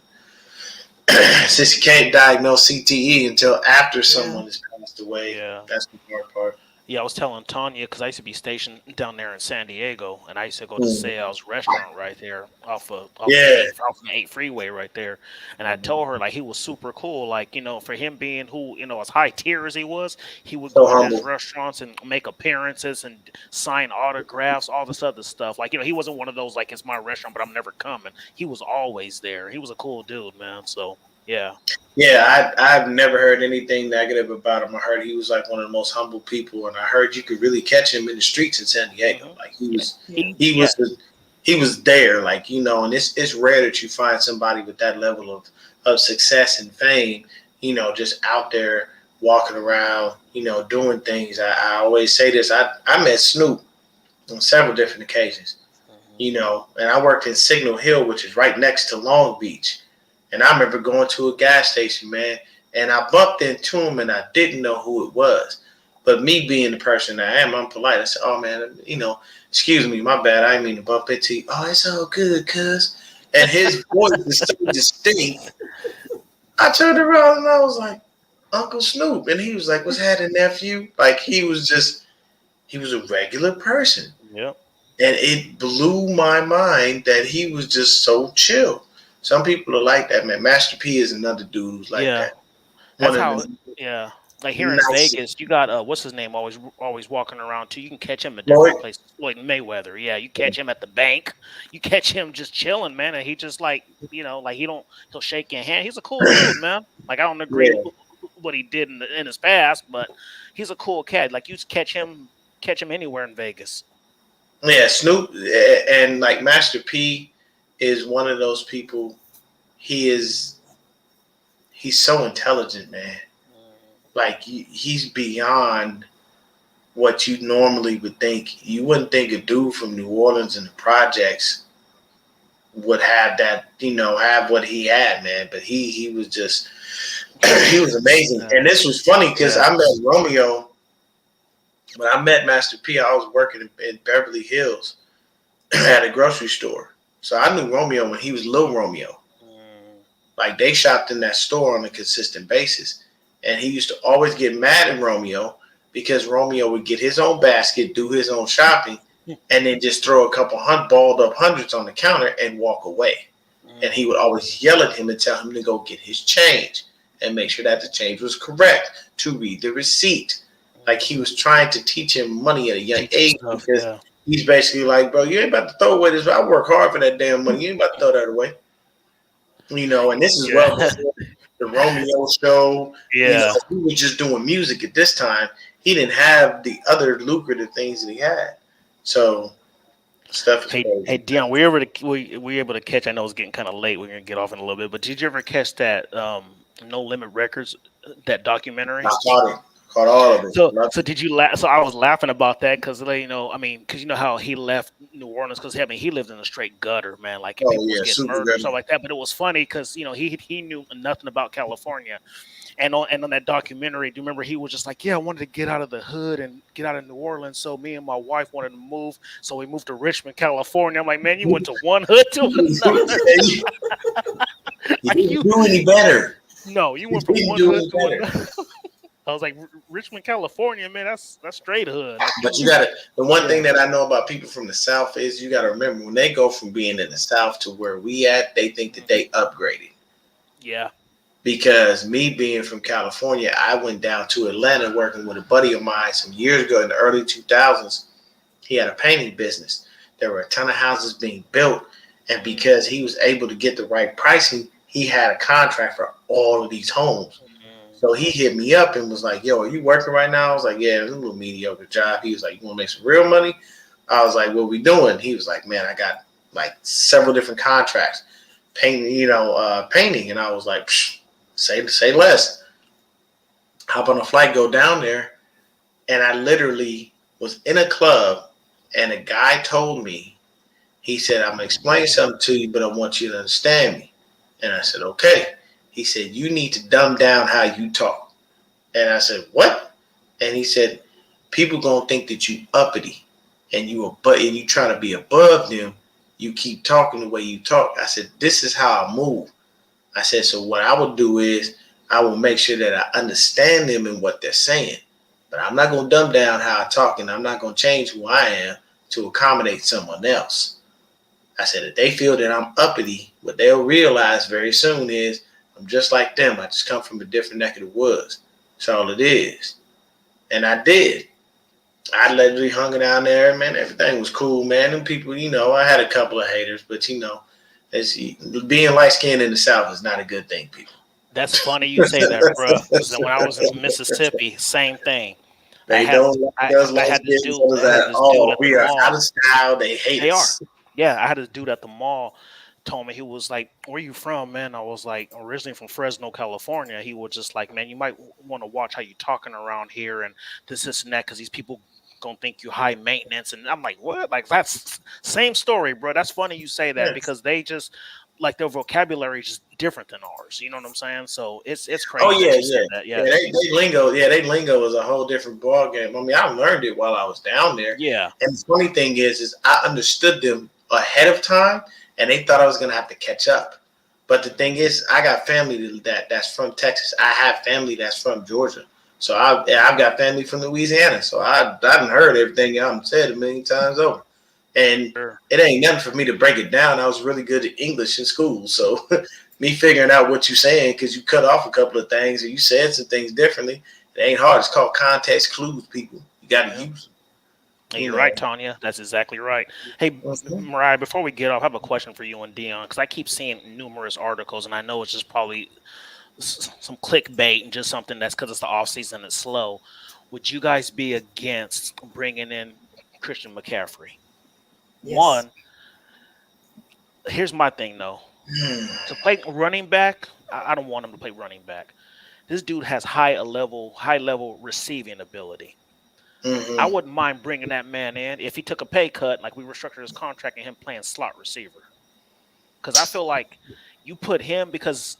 [SPEAKER 2] since you can't diagnose CTE until after someone has passed away, that's the hard part.
[SPEAKER 3] Yeah, I was telling Tanya because I used to be stationed down there in San Diego, and I used to go to Seau's restaurant right there off the 8 freeway right there. And I told her like he was super cool, like for him being who as high tier as he was, he would go to his restaurants and make appearances and sign autographs, all this other stuff. Like he wasn't one of those like it's my restaurant, but I'm never coming. He was always there. He was a cool dude, man. So yeah.
[SPEAKER 2] Yeah, I've never heard anything negative about him. I heard he was like one of the most humble people, and I heard you could really catch him in the streets in San Diego. Like he was there, like and it's rare that you find somebody with that level of success and fame, just out there walking around, doing things. I always say this. I met Snoop on several different occasions, and I worked in Signal Hill, which is right next to Long Beach. And I remember going to a gas station, man, and I bumped into him, and I didn't know who it was. But me being the person I am, I'm polite. I said, oh, man, excuse me, my bad. I didn't mean to bump into you. Oh, it's all good, cuz. And his voice is so distinct. I turned around, and I was like, Uncle Snoop. And he was like, what's happening, nephew? Like, he was a regular person.
[SPEAKER 3] Yep.
[SPEAKER 2] And it blew my mind that he was just so chill. Some people are like that, man. Master P is another dude who's like that.
[SPEAKER 3] That's how. Yeah, like here in Vegas, you got what's his name always walking around too. You can catch him at different places, like Mayweather. Yeah, you catch him at the bank. You catch him just chilling, man, and he just like like he'll shake your hand. He's a cool dude, man. Like I don't agree with what he did in his past, but he's a cool cat. Like you catch him anywhere in Vegas.
[SPEAKER 2] Yeah, Snoop and like Master P is one of those people. He's so intelligent, man. Like he's beyond what you normally would think. You wouldn't think a dude from New Orleans and the projects would have that, have what he had, man. But he was just he was amazing. And this was funny because I met Romeo. When I met Master P, I was working in Beverly Hills at a grocery store. So I knew Romeo when he was Lil Romeo. Like they shopped in that store on a consistent basis. And he used to always get mad at Romeo because Romeo would get his own basket, do his own shopping, and then just throw a couple balled up hundreds on the counter and walk away. And he would always yell at him and tell him to go get his change and make sure that the change was correct, to read the receipt. Like he was trying to teach him money at a young age because he's basically like, bro, you ain't about to throw away this. I work hard for that damn money. You ain't about to throw that away. And this is well before the Romeo show. Yeah. He was just doing music at this time. He didn't have the other lucrative things that he had. So stuff is crazy.
[SPEAKER 3] Hey Deon, we able to catch, I know it's getting kind of late. We're gonna get off in a little bit, but did you ever catch that No Limit Records, that documentary?
[SPEAKER 2] I Caught all of it.
[SPEAKER 3] So did you laugh? So I was laughing about that because because you know how he left New Orleans because he lived in a straight gutter, man. Like
[SPEAKER 2] Oh
[SPEAKER 3] people was
[SPEAKER 2] yeah,
[SPEAKER 3] getting
[SPEAKER 2] super
[SPEAKER 3] murdered and
[SPEAKER 2] good.
[SPEAKER 3] stuff like that. But it was funny because he knew nothing about California, and on that documentary, do you remember he was just like, yeah, I wanted to get out of the hood and get out of New Orleans. So me and my wife wanted to move, so we moved to Richmond, California. I'm like, man, you went to one hood to another.
[SPEAKER 2] He
[SPEAKER 3] Like
[SPEAKER 2] didn't do any better.
[SPEAKER 3] no, you
[SPEAKER 2] He
[SPEAKER 3] went from
[SPEAKER 2] didn't
[SPEAKER 3] one
[SPEAKER 2] do
[SPEAKER 3] hood
[SPEAKER 2] any
[SPEAKER 3] to
[SPEAKER 2] better.
[SPEAKER 3] another. I was like, Richmond, California, man, that's straight hood. Like
[SPEAKER 2] But you gotta. The one thing
[SPEAKER 3] Yeah.
[SPEAKER 2] that I know about people from the South is you gotta remember when they go from being in the South to where we at, they think that they upgraded.
[SPEAKER 3] Yeah.
[SPEAKER 2] Because me being from California, I went down to Atlanta working with a buddy of mine some years ago in the early 2000s. He had a painting business. There were a ton of houses being built, and because he was able to get the right pricing, he had a contract for all of these homes. So he hit me up and was like, "Yo, are you working right now?" I was like, "Yeah, it's a little mediocre job." He was like, "You want to make some real money?" I was like, "What we doing?" He was like, "Man, I got like several different contracts, painting." And I was like, say less. Hop on a flight, go down there, and I literally was in a club, and a guy told me, he said, "I'm gonna explain something to you, but I want you to understand me." And I said, "Okay." He said, "You need to dumb down how you talk." And I said, "What?" And he said, "People gonna think that you uppity and you trying to be above them. You keep talking the way you talk." I said, "This is how I move." I said, "So what I will do is I will make sure that I understand them and what they're saying. But I'm not gonna dumb down how I talk, and I'm not gonna change who I am to accommodate someone else." I said, "If they feel that I'm uppity, what they'll realize very soon is I'm just like them. I just come from a different neck of the woods. That's all it is." And I did. I literally hung down there, man. Everything was cool, man. And people, I had a couple of haters, but being light skinned in the South is not a good thing, people.
[SPEAKER 3] That's funny you say that, bro. Because when I was in Mississippi, same thing. I
[SPEAKER 2] They
[SPEAKER 3] had
[SPEAKER 2] don't like us
[SPEAKER 3] I
[SPEAKER 2] light
[SPEAKER 3] had this
[SPEAKER 2] skinned
[SPEAKER 3] dude
[SPEAKER 2] fellas
[SPEAKER 3] I had
[SPEAKER 2] at
[SPEAKER 3] this dude
[SPEAKER 2] all.
[SPEAKER 3] at the
[SPEAKER 2] We are out
[SPEAKER 3] mall.
[SPEAKER 2] of style. They hate
[SPEAKER 3] They are.
[SPEAKER 2] us.
[SPEAKER 3] Yeah, I had this dude at the mall told me, he was like, "Where you from, man?" I was like, "Originally from Fresno, California." He was just like, "Man, you might want to watch how you talking around here and this and that because these people gonna think you high maintenance." And I'm like, "What?" Like that's same story, bro. That's funny you say that
[SPEAKER 2] Yes.
[SPEAKER 3] because they just like their vocabulary is just different than ours. You know what I'm saying? So it's
[SPEAKER 2] Oh
[SPEAKER 3] crazy
[SPEAKER 2] yeah,
[SPEAKER 3] that you
[SPEAKER 2] yeah,
[SPEAKER 3] said that.
[SPEAKER 2] yeah.
[SPEAKER 3] Yeah,
[SPEAKER 2] They lingo is a whole different ball game. I mean, I learned it while I was down there.
[SPEAKER 3] yeah.
[SPEAKER 2] And the funny thing is I understood them ahead of time, and they thought I was gonna have to catch up. But the thing is, I got family that's from Texas. I have family that's from Georgia. So I've got family from Louisiana. So I done heard everything y'all said a million times over. And
[SPEAKER 3] Sure.
[SPEAKER 2] it ain't nothing for me to break it down. I was really good at English in school. So me figuring out what you're saying, because you cut off a couple of things or you said some things differently, it ain't hard. It's called context clues, people. You got to
[SPEAKER 3] Yeah.
[SPEAKER 2] use them.
[SPEAKER 3] Hey,
[SPEAKER 2] You
[SPEAKER 3] you're
[SPEAKER 2] know.
[SPEAKER 3] right, Tanya. That's exactly right. Hey,
[SPEAKER 2] Mhm.
[SPEAKER 3] Mariah, before we get off, I have a question for you and Dion because I keep seeing numerous articles, and I know it's just probably some clickbait and just something that's because it's the off season and it's slow. Would you guys be against bringing in Christian McCaffrey?
[SPEAKER 1] Yes.
[SPEAKER 3] One, here's my thing though. To play running back, I don't want him to play running back. This dude has high level receiving ability. I
[SPEAKER 2] Mhm.
[SPEAKER 3] wouldn't mind bringing that man in if he took a pay cut, like we restructured his contract and him playing slot receiver. Because I feel like you put him because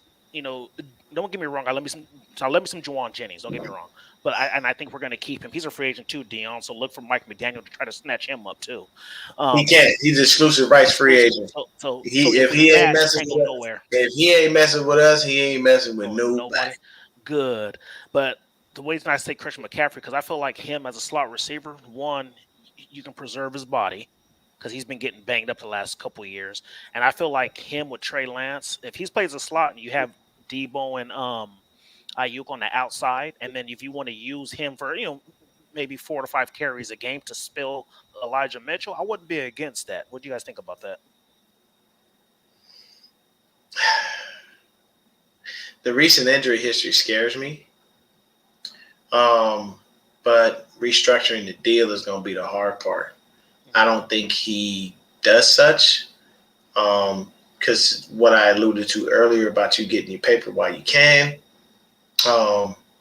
[SPEAKER 3] don't get me wrong. I let me some Juwan Jennings. Don't get me wrong, but I think we're going to keep him. He's a free agent too, Dion. So look for Mike McDaniel to try to snatch him up too.
[SPEAKER 2] He
[SPEAKER 3] Um,
[SPEAKER 2] can't. He's exclusive rights free
[SPEAKER 3] exclusive.
[SPEAKER 2] agent.
[SPEAKER 3] So
[SPEAKER 2] He
[SPEAKER 3] if
[SPEAKER 2] if
[SPEAKER 3] we
[SPEAKER 2] he ain't
[SPEAKER 3] match, he
[SPEAKER 2] messing
[SPEAKER 3] can't go
[SPEAKER 2] with us,
[SPEAKER 3] nowhere.
[SPEAKER 2] if he ain't messing with us, he ain't messing with
[SPEAKER 3] Going with
[SPEAKER 2] nobody.
[SPEAKER 3] nobody. Good, but the reason I say Christian McCaffrey because I feel like him as a slot receiver, one, you can preserve his body because he's been getting banged up the last couple of years, and I feel like him with Trey Lance, if he plays a slot and you have Debo and Ayuk on the outside, and then if you want to use him for maybe 4 to 5 carries a game to spill Elijah Mitchell, I wouldn't be against that. What do you guys think about that?
[SPEAKER 2] The recent injury history scares me. Um, but restructuring the deal is going to be the hard part. I don't think he does such. Because what I alluded to earlier about you getting your paper while you can.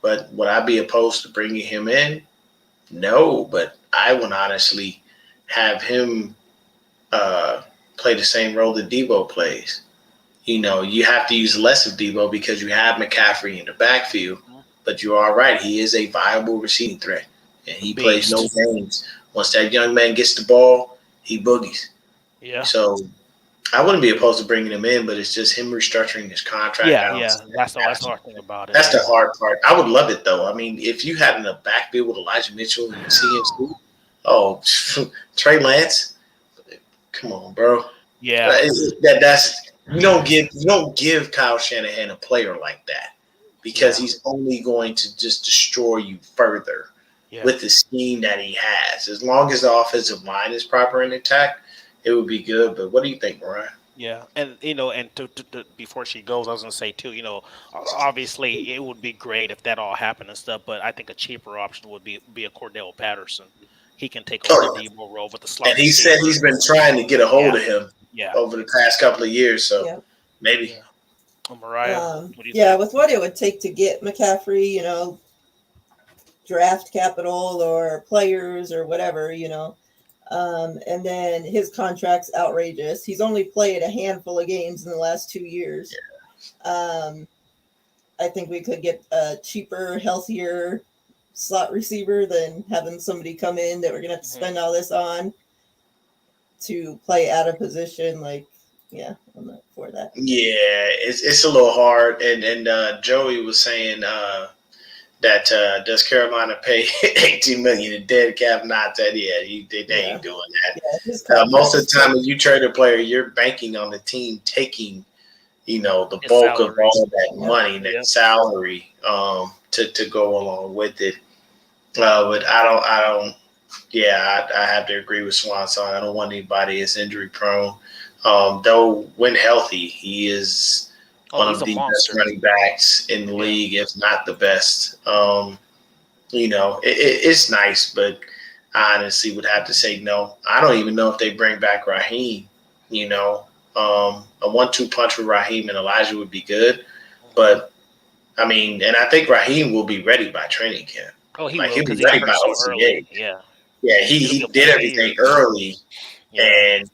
[SPEAKER 2] But would I be opposed to bringing him in? No, but I would honestly have him play the same role that Debo plays. You have to use less of Debo because you have McCaffrey in the backfield. But you are right. He is a viable receiving threat, and he plays no games. Once that young man gets the ball, he boogies.
[SPEAKER 3] Yeah.
[SPEAKER 2] So I wouldn't be opposed to bringing him in, but it's just him restructuring his contract.
[SPEAKER 3] That's the hard thing about it.
[SPEAKER 2] That's the hard part. I would love it, though. I mean, if you had in the backfield with Elijah Mitchell and CMC, Trey Lance, come on, bro.
[SPEAKER 3] Yeah.
[SPEAKER 2] That's you don't give Kyle Shanahan a player like that because he's only going to just destroy you further with the scheme that he has. As long as the offensive line is proper and intact, it would be good. But what do you think, Miriah?
[SPEAKER 3] Yeah, and to before she goes, I was gonna say too, obviously it would be great if that all happened and stuff, but I think a cheaper option would be a Cordell Patterson. He can take over the Debo role with the slot.
[SPEAKER 2] And he said he's been trying to get a hold of him over the past couple of years, so maybe.
[SPEAKER 3] Yeah. Miriah, what do you
[SPEAKER 1] think? With what it would take to get McCaffrey, draft capital or players or whatever, and then his contract's outrageous. He's only played a handful of games in the last 2 years. I think we could get a cheaper, healthier slot receiver than having somebody come in that we're going to have to spend all this on to play out of position. I'm not for that.
[SPEAKER 2] Yeah, it's a little hard. And Joey was saying that does Carolina pay $18 million in dead cap? Not that. They ain't doing that. Most of the time, when you trade a player, you're banking on the team taking, the bulk of all of that money, that salary, to go along with it. But I don't. Yeah, I have to agree with Swanson. I don't want anybody that's injury prone. Though when healthy, he is one of the best running backs in the league, if not the best. It's nice, but I honestly would have to say no. I don't even know if they bring back Raheem. A 1-2 punch with Raheem and Elijah would be good. But, I mean, and I think Raheem will be ready by training camp.
[SPEAKER 3] Oh, he'll be
[SPEAKER 2] ready by OCA. Yeah, he did everything early. Yeah. And,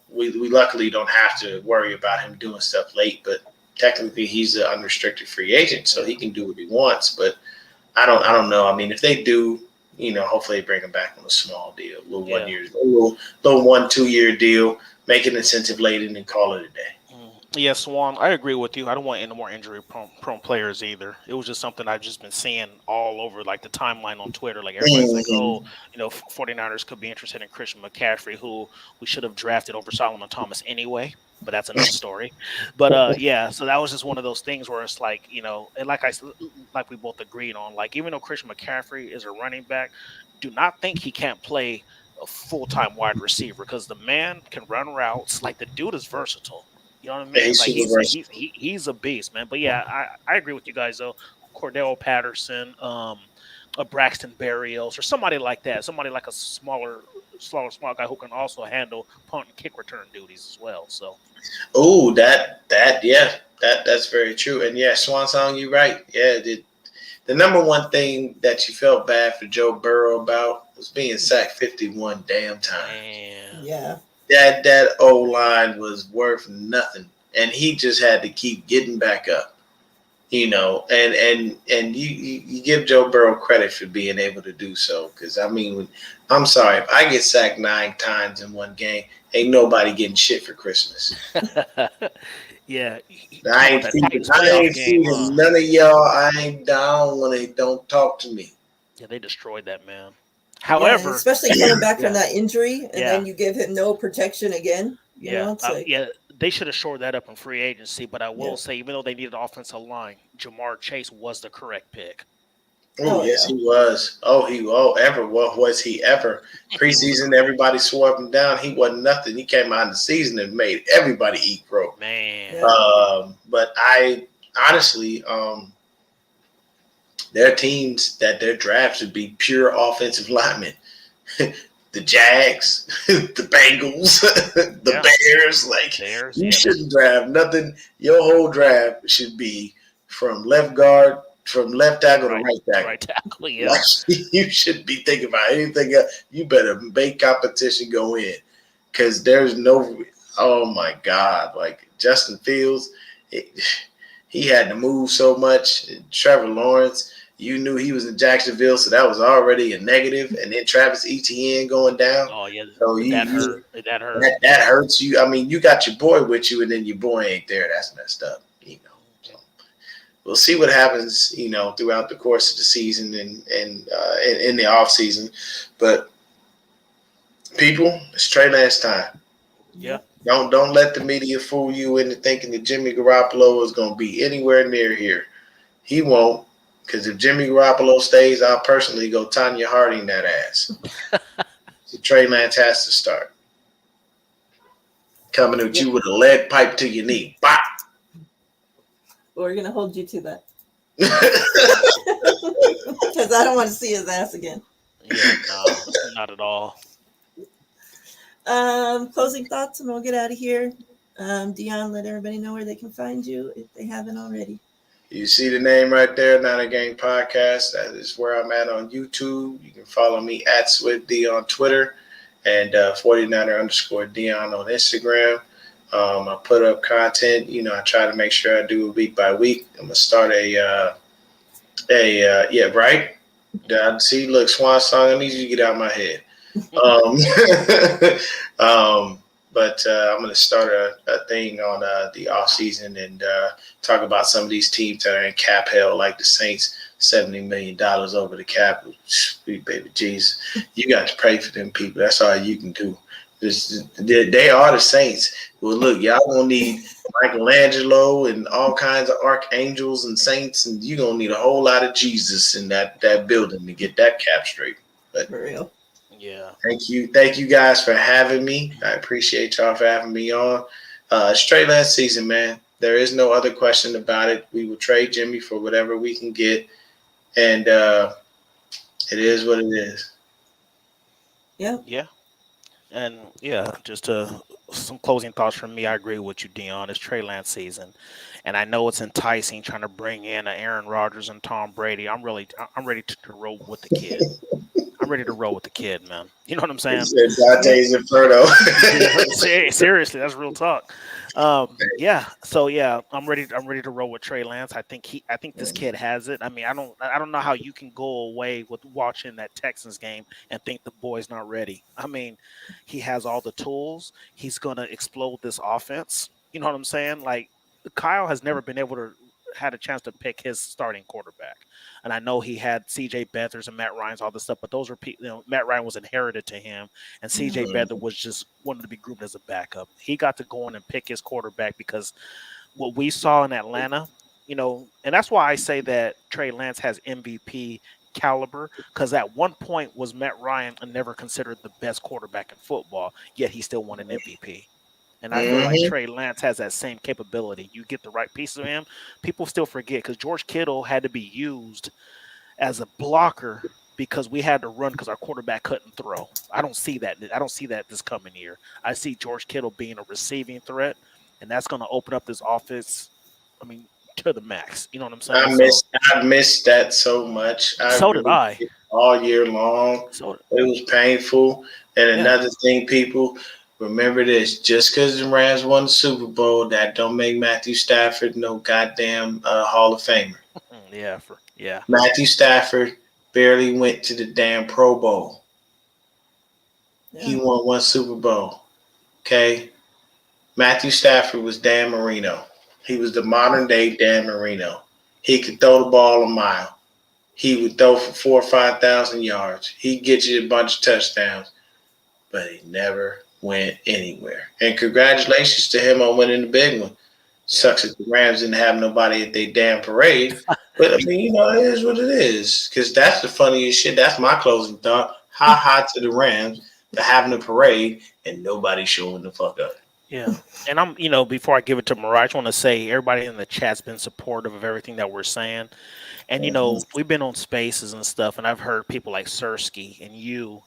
[SPEAKER 2] we luckily don't have to worry about him doing stuff late, but technically he's an unrestricted free agent, so he can do what he wants. But I don't know. I mean, if they do, hopefully they bring him back on a small deal, a little 1 year, little 1-2 year deal, make an incentive laden and call it a day.
[SPEAKER 3] Yeah, Swan, I agree with you. I don't want any more injury-prone players either. It was just something I've just been seeing all over, the timeline on Twitter. Everybody's like, 49ers could be interested in Christian McCaffrey, who we should have drafted over Solomon Thomas anyway, but that's another story. But, so that was just one of those things where it's and like we both agreed on, even though Christian McCaffrey is a running back, do not think he can't play a full-time wide receiver because the man can run routes. The dude is versatile. You know what I mean? He's a beast, man. But yeah, I agree with you guys though. Cordell Patterson, a Braxton Berrios, or somebody like that. Somebody like a small guy who can also handle punt and kick return duties as well. So.
[SPEAKER 2] Oh, that's very true. And yeah, Swansong, you're right. Yeah, the number one thing that you felt bad for Joe Burrow about was being sacked 51 damn times.
[SPEAKER 3] Man.
[SPEAKER 1] Yeah.
[SPEAKER 2] That O-line was worth nothing, and he just had to keep getting back up, and you give Joe Burrow credit for being able to do so, because, I mean, I'm sorry, if I get sacked 9 times in one game, ain't nobody getting shit for Christmas.
[SPEAKER 3] Yeah.
[SPEAKER 2] I ain't feeding none of y'all. I ain't down when they don't talk to me.
[SPEAKER 3] Yeah, they destroyed that man. However,
[SPEAKER 1] especially coming back from that injury, and then you give him no protection again.
[SPEAKER 3] They should have shored that up in free agency. But I will say, even though they needed offensive line, Jamar Chase was the correct pick.
[SPEAKER 2] Oh yes, he was. Was he ever? Preseason, everybody swore him down. He wasn't nothing. He came out in the season and made everybody eat crow.
[SPEAKER 3] Man.
[SPEAKER 2] But I honestly, there are teams that their drafts would be pure offensive linemen. The Jags, the Bengals, the Bears. You shouldn't draft nothing. Your whole draft should be from left guard from left tackle to
[SPEAKER 3] Right.
[SPEAKER 2] right tackle.
[SPEAKER 3] Right tackle. Yeah.
[SPEAKER 2] Like, you shouldn't be thinking about anything else. You better make competition go in, because there's no. Oh my God! Like Justin Fields, he had to move so much. Trevor Lawrence, you knew he was in Jacksonville, so that was already a negative. And then Travis Etienne going down.
[SPEAKER 3] Oh yeah.
[SPEAKER 2] So
[SPEAKER 3] That hurt. That hurt.
[SPEAKER 2] that hurts you. I mean, you got your boy with you, and then your boy ain't there. That's messed up. So we'll see what happens, throughout the course of the season and in the off season. But people, it's Trey Lance time.
[SPEAKER 3] Yeah.
[SPEAKER 2] Don't let the media fool you into thinking that Jimmy Garoppolo is going to be anywhere near here. He won't, because if Jimmy Garoppolo stays, I'll personally go Tanya Harding that ass. So Trey Lance has to start. Coming at you with a lead pipe to your knee. Bop!
[SPEAKER 1] We're going to hold you to that. Because I don't want to see his ass again.
[SPEAKER 3] Yeah, no, not at all.
[SPEAKER 1] Closing thoughts, and we'll get out of here. Deon, let everybody know where they can find you if they haven't already.
[SPEAKER 2] You see the name right there, 9erGang Podcast. That is where I'm at on YouTube. You can follow me at SwiftD on Twitter and 49er_Deon on Instagram. I put up content. I try to make sure I do it week by week. I'm gonna start right. See, look, Swan Song. I need you to get out of my head. But I'm going to start a thing on the off season and talk about some of these teams that are in cap hell, like the Saints, $70 million over the cap. Sweet baby Jesus, you got to pray for them people. That's all you can do. They are the Saints. Well, look, y'all gonna need Michelangelo and all kinds of archangels and saints, and you're gonna need a whole lot of Jesus in that building to get that cap straight. But
[SPEAKER 1] for real.
[SPEAKER 3] Yeah.
[SPEAKER 2] Thank you guys for having me. I appreciate y'all for having me on. It's Trey Lance season, man. There is no other question about it. We will trade Jimmy for whatever we can get, and it is what it is.
[SPEAKER 1] Yeah.
[SPEAKER 3] Yeah. And just some closing thoughts from me. I agree with you, Deon. It's Trey Lance season, and I know it's enticing trying to bring in Aaron Rodgers and Tom Brady. I'm ready to roll with the kid. I'm ready to roll with the kid, man. You know what I'm saying?
[SPEAKER 2] Dante's Inferno.
[SPEAKER 3] Seriously, that's real talk. So I'm ready to roll with Trey Lance. I think this kid has it. I mean, I don't know how you can go away with watching that Texans game and think the boy's not ready. I mean, he has all the tools. He's gonna explode this offense. You know what I'm saying? Like, Kyle has never been able to had a chance to pick his starting quarterback. And I know he had C.J. Beathard and Matt Ryan's, all this stuff, but those were people. Matt Ryan was inherited to him, and C.J. Beathard was just wanted to be grouped as a backup. He got to go in and pick his quarterback because what we saw in Atlanta, and that's why I say that Trey Lance has MVP caliber, because at one point was Matt Ryan never considered the best quarterback in football, yet he still won an MVP. And I feel like Trey Lance has that same capability. You get the right piece of him. People still forget because George Kittle had to be used as a blocker because we had to run because our quarterback couldn't throw. I don't see that. I don't see that this coming year. I see George Kittle being a receiving threat, and that's going to open up this offense. I mean, to the max. You know what I'm saying?
[SPEAKER 2] I missed that so much.
[SPEAKER 3] So did I.
[SPEAKER 2] All year long. It was painful. And another thing, people, remember this: just because the Rams won the Super Bowl, that don't make Matthew Stafford no goddamn Hall of Famer.
[SPEAKER 3] Yeah.
[SPEAKER 2] Matthew Stafford barely went to the damn Pro Bowl. Yeah. He won one Super Bowl. Okay? Matthew Stafford was Dan Marino. He was the modern day Dan Marino. He could throw the ball a mile. He would throw for 4,000 or 5,000 yards. He'd get you a bunch of touchdowns. But he never went anywhere. And congratulations to him on winning the big one. Sucks that the Rams didn't have nobody at their damn parade. But, I mean, it is what it is. Because that's the funniest shit. That's my closing thought. Ha to the Rams for having a parade and nobody showing the fuck up.
[SPEAKER 3] Yeah. And I'm, before I give it to Miriah, I just want to say everybody in the chat's been supportive of everything that we're saying. And, we've been on spaces and stuff, and I've heard people like Sersky and you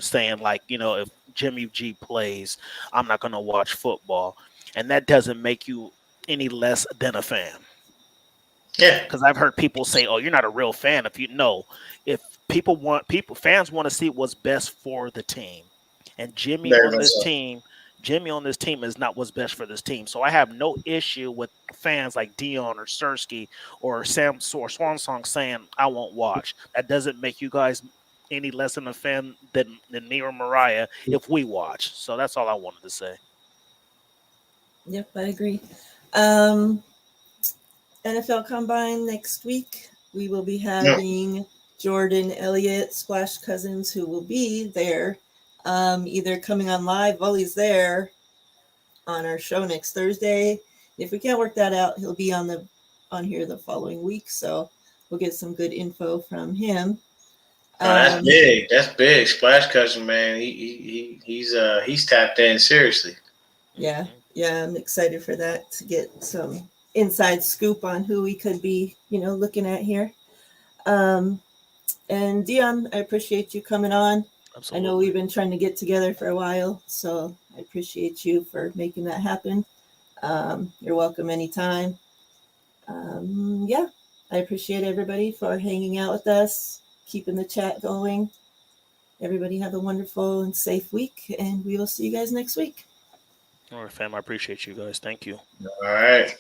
[SPEAKER 3] saying, like, if Jimmy G plays, I'm not going to watch football. And that doesn't make you any less than a fan.
[SPEAKER 2] Yeah.
[SPEAKER 3] Because I've heard people say, "Oh, you're not a real fan if you know." If fans want to see what's best for the team, and
[SPEAKER 2] Very much so.
[SPEAKER 3] Jimmy on this team is not what's best for this team. So I have no issue with fans like Deon or Sersky or Sam or Swansong saying, "I won't watch." That doesn't make you guys any less than a fan than me or Miriah if we watch. So that's all I wanted to say.
[SPEAKER 1] Yep, I agree. Um, NFL Combine next week. We will be
[SPEAKER 2] Yeah.
[SPEAKER 1] having Jordan Elliott, Splash Cousins, who will be there, either coming on live while he's there on our show next Thursday. If we can't work that out, he'll be on here the following week. So we'll get some good info from him.
[SPEAKER 2] Oh, that's big. That's big. Splash Cousin, man. He's tapped in seriously.
[SPEAKER 1] Yeah,
[SPEAKER 3] Mhm.
[SPEAKER 1] yeah, I'm excited for that to get some inside scoop on who we could be, looking at here. Um, and Deon, I appreciate you coming on. I know
[SPEAKER 3] Absolutely.
[SPEAKER 1] we've been trying to get together for a while, so I appreciate you for making that happen. You're welcome anytime. Yeah, I appreciate everybody for hanging out with us, keeping the chat going. Everybody have a wonderful and safe week, and we will see you guys next week.
[SPEAKER 3] All right, fam. I appreciate you guys. Thank you.
[SPEAKER 2] All right.